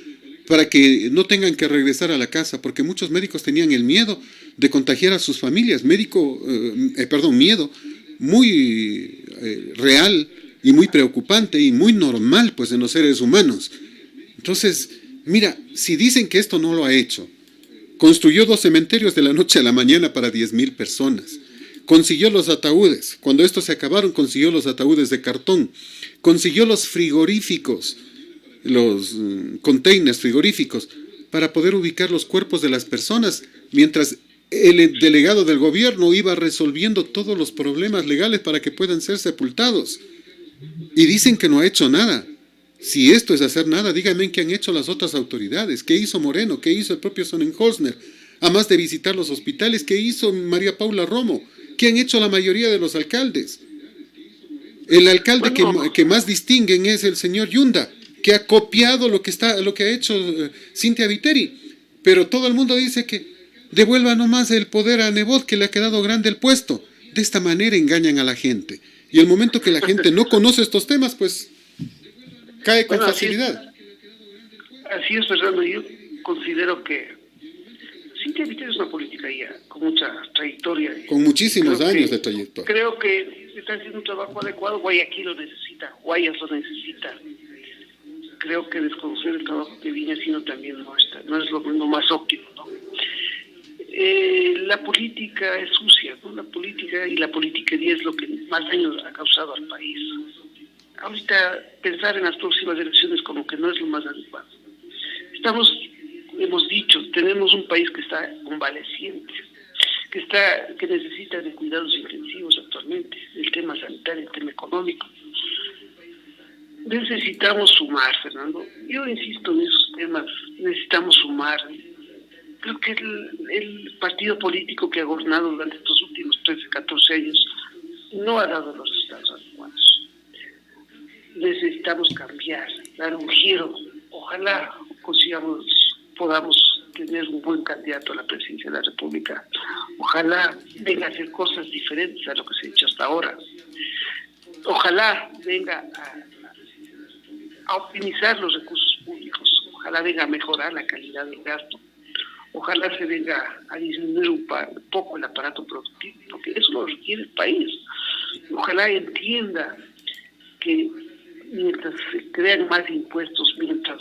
S1: para que no tengan que regresar a la casa, porque muchos médicos tenían el miedo de contagiar a sus familias, miedo muy real y muy preocupante y muy normal pues en los seres humanos. Entonces, mira, si dicen que esto no lo ha hecho, construyó 2 cementerios de la noche a la mañana para 10,000 personas. Consiguió los ataúdes. Cuando estos se acabaron, consiguió los ataúdes de cartón. Consiguió los frigoríficos, los containers frigoríficos, para poder ubicar los cuerpos de las personas, mientras el delegado del gobierno iba resolviendo todos los problemas legales para que puedan ser sepultados. Y dicen que no ha hecho nada. Si esto es hacer nada, díganme qué han hecho las otras autoridades. ¿Qué hizo Moreno? ¿Qué hizo el propio Sonnenholzner? Además de visitar los hospitales, ¿qué hizo María Paula Romo? ¿Qué han hecho la mayoría de los alcaldes? El alcalde que más distinguen es el señor Yunda, que ha copiado lo que ha hecho Cintia Viteri. Pero todo el mundo dice que devuelva nomás el poder a Nebot, que le ha quedado grande el puesto. De esta manera engañan a la gente. Y el momento que la gente no conoce estos temas, pues cae con facilidad.
S3: Así es, Fernando. Yo considero que Cintia Viteri es una política ya con mucha trayectoria.
S1: Con muchísimos años de trayectoria.
S3: Creo que está haciendo un trabajo adecuado. Guayaquil lo necesita, Guayas lo necesita. Creo que desconocer el trabajo que viene haciendo también no es lo más óptimo, ¿no? La política es sucia, ¿no? La política y la politiquería es lo que más daño ha causado al país. Ahorita pensar en las próximas elecciones como que no es lo más adecuado. Hemos dicho, tenemos un país que está convaleciente, que necesita de cuidados intensivos actualmente, el tema sanitario, el tema económico. Necesitamos sumar, Fernando. Yo insisto en esos temas, necesitamos sumar. Creo que el partido político que ha gobernado durante estos últimos 13, 14 años no ha dado los resultados adecuados. Necesitamos cambiar, dar un giro. Ojalá podamos tener un buen candidato a la presidencia de la República. Ojalá venga a hacer cosas diferentes a lo que se ha hecho hasta ahora. Ojalá venga a optimizar los recursos públicos. Ojalá venga a mejorar la calidad del gasto. Ojalá se venga a disminuir un poco el aparato productivo, porque eso lo requiere el país. Ojalá entienda que mientras se crean más impuestos, mientras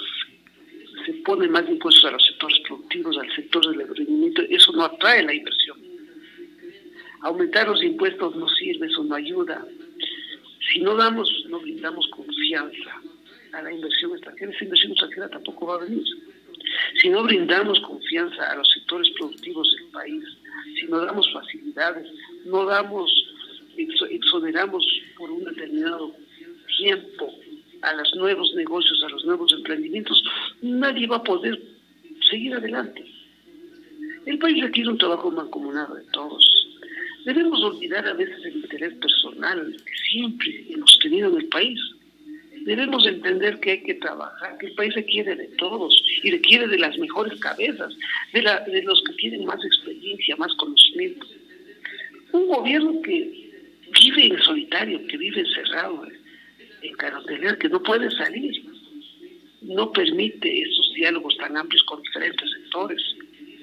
S3: se ponen más impuestos a los sectores productivos, al sector del emprendimiento, eso no atrae la inversión. Aumentar los impuestos no sirve, eso no ayuda. Si no brindamos confianza a la inversión extranjera, esa inversión extranjera tampoco va a venir. Si no brindamos confianza a los sectores productivos del país, si no damos facilidades, exoneramos por un determinado tiempo a los nuevos negocios, a los nuevos emprendimientos, nadie va a poder seguir adelante. El país requiere un trabajo mancomunado de todos. Debemos olvidar a veces el interés personal que siempre hemos tenido en el país. Debemos entender que hay que trabajar, que el país requiere de todos y requiere de las mejores cabezas, de los que tienen más experiencia, más conocimiento. Un gobierno que vive en solitario, que vive encerrado en carretera, que no puede salir, no permite esos diálogos tan amplios con diferentes sectores.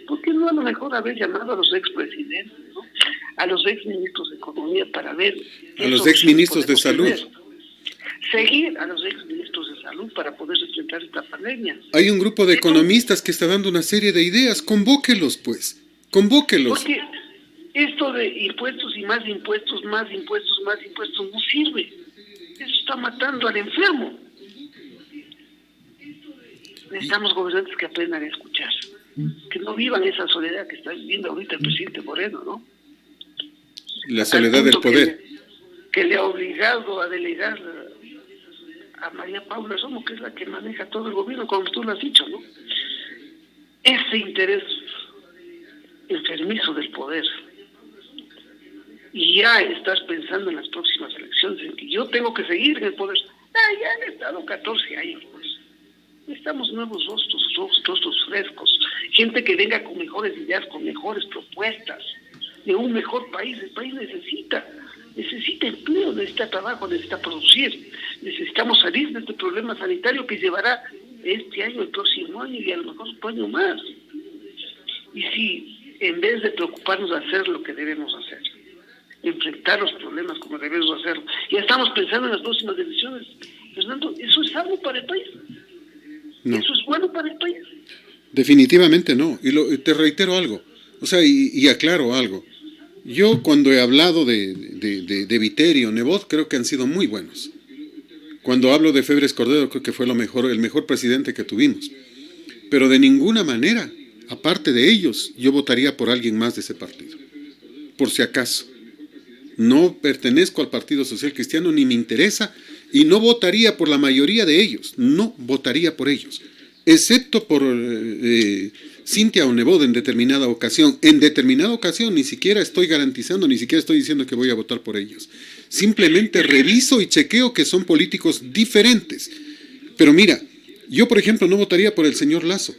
S3: ¿Por qué no a lo mejor haber llamado a los expresidentes, ¿no? A los exministros de Economía para ver...
S1: A los exministros de Salud.
S3: Seguir a los exministros de Salud para poder enfrentar esta pandemia.
S1: Hay un grupo de economistas que está dando una serie de ideas. Convóquelos, pues. Convóquelos.
S3: Porque esto de impuestos y más impuestos, no sirve. Eso está matando al enfermo. Necesitamos gobernantes que aprendan a escuchar, que no vivan esa soledad que está viviendo ahorita el presidente Moreno, ¿no?
S1: La soledad del poder.
S3: Que le ha obligado a delegar a María Paula Romo, que es la que maneja todo el gobierno, como tú lo has dicho, ¿no? Ese interés enfermizo del poder. Y ya estás pensando en las próximas elecciones, en que yo tengo que seguir en el poder. Ya han estado 14 años, pues. Necesitamos nuevos rostros frescos, gente que venga con mejores ideas, con mejores propuestas, de un mejor país. El país necesita empleo, necesita trabajo, necesita producir. Necesitamos salir de este problema sanitario que llevará este año, el próximo año y a lo mejor un año más. Y si en vez de preocuparnos de hacer lo que debemos hacer, enfrentar los problemas como debemos hacerlo, ya estamos pensando en las próximas elecciones, Fernando, ¿eso es algo para el país? No. ¿Eso es bueno para el país?
S1: Definitivamente no. Y te reitero algo, o sea, y aclaro algo. Yo cuando he hablado de Viterio, Nebot, creo que han sido muy buenos. Cuando hablo de Febres Cordero, creo que fue el mejor presidente que tuvimos. Pero de ninguna manera, aparte de ellos, yo votaría por alguien más de ese partido. Por si acaso. No pertenezco al Partido Social Cristiano, ni me interesa, y no votaría por la mayoría de ellos. No votaría por ellos. Excepto por Cintia o Nebot en determinada ocasión. En determinada ocasión ni siquiera estoy garantizando, ni siquiera estoy diciendo que voy a votar por ellos. Simplemente reviso y chequeo que son políticos diferentes. Pero mira, yo por ejemplo no votaría por el señor Lasso,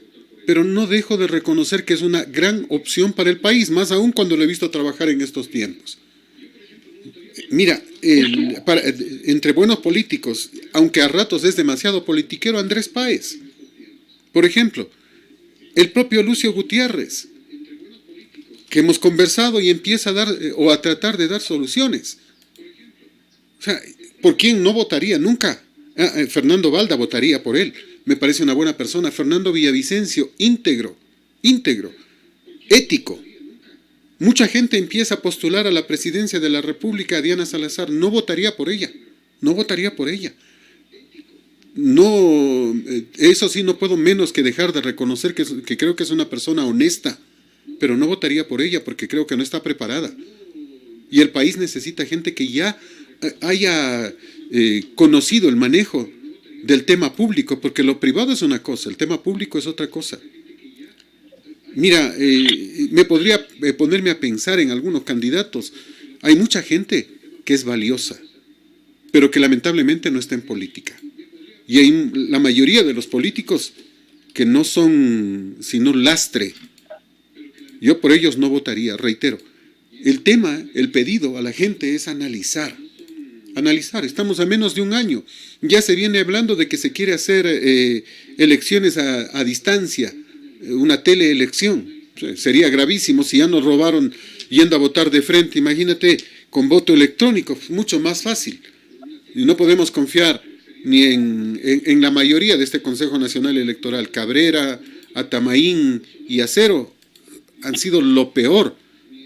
S1: pero no dejo de reconocer que es una gran opción para el país, más aún cuando lo he visto trabajar en estos tiempos. Mira, entre buenos políticos, aunque a ratos es demasiado politiquero, Andrés Páez. Por ejemplo, el propio Lucio Gutiérrez, que hemos conversado y empieza a dar o a tratar de dar soluciones. O sea, ¿por quién no votaría nunca? Fernando Balda votaría por él. Me parece una buena persona. Fernando Villavicencio, íntegro, ético. Mucha gente empieza a postular a la presidencia de la República a Diana Salazar. No votaría por ella. No, eso sí, no puedo menos que dejar de reconocer que creo que es una persona honesta, pero no votaría por ella porque creo que no está preparada. Y el país necesita gente que ya haya conocido el manejo del tema público, porque lo privado es una cosa, el tema público es otra cosa. Mira, me podría ponerme a pensar en algunos candidatos. Hay mucha gente que es valiosa, pero que lamentablemente no está en política. Y la mayoría de los políticos que no son sino lastre. Yo por ellos no votaría, reitero. El tema, el pedido a la gente es analizar. Analizar, estamos a menos de un año. Ya se viene hablando de que se quiere hacer elecciones a distancia, una teleelección. O sea, sería gravísimo si ya nos robaron yendo a votar de frente. Imagínate con voto electrónico, mucho más fácil. Y no podemos confiar ni en la mayoría de este Consejo Nacional Electoral. Cabrera, Atamaín y Acero han sido lo peor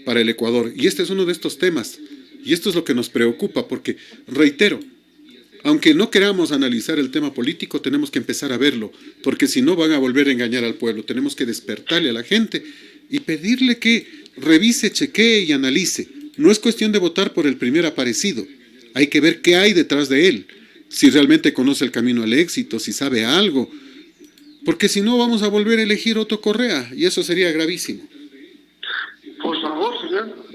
S1: para el Ecuador. Y este es uno de estos temas. Y esto es lo que nos preocupa, porque, reitero, aunque no queramos analizar el tema político, tenemos que empezar a verlo, porque si no van a volver a engañar al pueblo. Tenemos que despertarle a la gente y pedirle que revise, chequee y analice. No es cuestión de votar por el primer aparecido. Hay que ver qué hay detrás de él, si realmente conoce el camino al éxito, si sabe algo, porque si no vamos a volver a elegir Otto Correa, y eso sería gravísimo.
S3: Por favor, Fernando,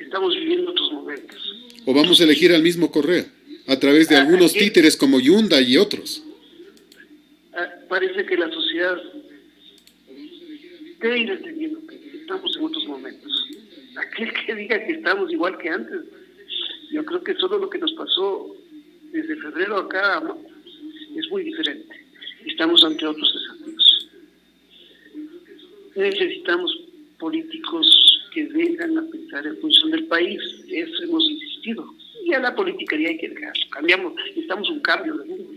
S3: estamos viviendo otros momentos.
S1: O vamos a elegir al mismo Correa, a través de algunos títeres como Yunda y otros.
S3: Parece que la sociedad debe ir entendiendo que estamos en otros momentos. Aquel que diga que estamos igual que antes, yo creo que solo lo que nos pasó desde febrero acá es muy diferente. Estamos ante otros desafíos. Necesitamos políticos que vengan a pensar en función del país. Eso hemos insistido. Y a la politiquería hay que dejarlo. Cambiamos, necesitamos un cambio de rumbo.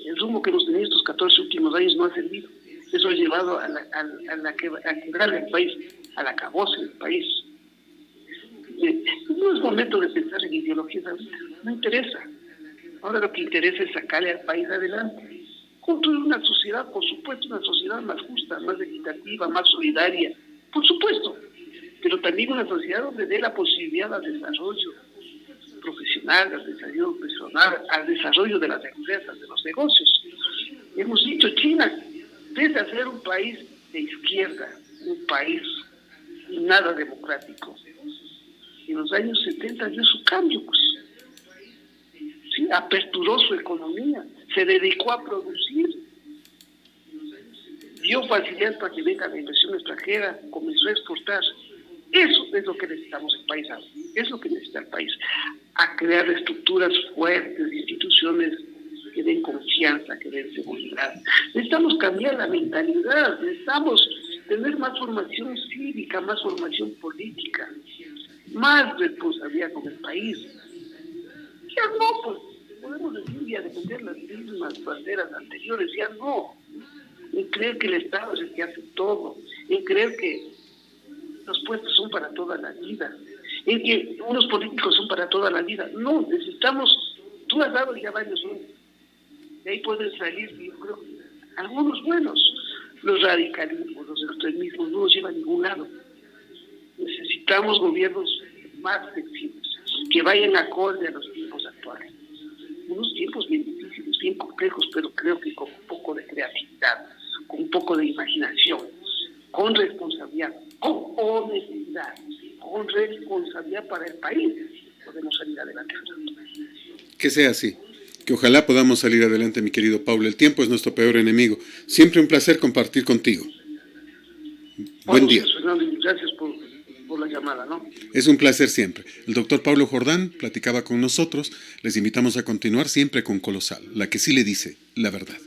S3: El rumbo que hemos tenido estos 14 últimos años no ha servido. Eso ha llevado a quebrarle al país, al acabose del país. No es momento de pensar en ideologías ahorita, no interesa. Ahora lo que interesa es sacarle al país adelante. Construir una sociedad, por supuesto, una sociedad más justa, más equitativa, más solidaria, por supuesto, pero también una sociedad donde dé la posibilidad al desarrollo profesional, al desarrollo personal, al desarrollo de las empresas, de los negocios. Hemos dicho, China, desde ser un país de izquierda, un país nada democrático, en los años 70 dio su cambio, pues. Sí, aperturó su economía, se dedicó a producir, dio facilidades para que venga la inversión extranjera, comenzó a exportar. Eso es lo que necesitamos el país ahora, es lo que necesita el país, a crear estructuras fuertes, instituciones que den confianza, que den seguridad. Necesitamos cambiar la mentalidad, necesitamos tener más formación cívica, más formación política, más responsabilidad con el país. Ya no, pues, podemos decir y a defender las mismas banderas anteriores, ya no. En creer que el Estado es el que hace todo, en creer que los puestos son para toda la vida, en que unos políticos son para toda la vida. No, necesitamos, tú has dado ya varios nombres, de ahí pueden salir, yo creo, algunos buenos. Los radicalismos, los extremismos no nos llevan a ningún lado. Necesitamos gobiernos más flexibles, que vayan acorde a los tiempos actuales. Unos tiempos bien difíciles, bien complejos, pero creo que con un poco de creatividad, con un poco de imaginación, con responsabilidad, con honestidad, con responsabilidad para el país, podemos salir adelante.
S1: Que sea así. Que ojalá podamos salir adelante, mi querido Paulo. El tiempo es nuestro peor enemigo. Siempre un placer compartir contigo. Buen día.
S3: Fernando, gracias por la llamada, ¿no?
S1: Es un placer siempre. El doctor Paulo Jordán platicaba con nosotros. Les invitamos a continuar siempre con Colosal, la que sí le dice la verdad.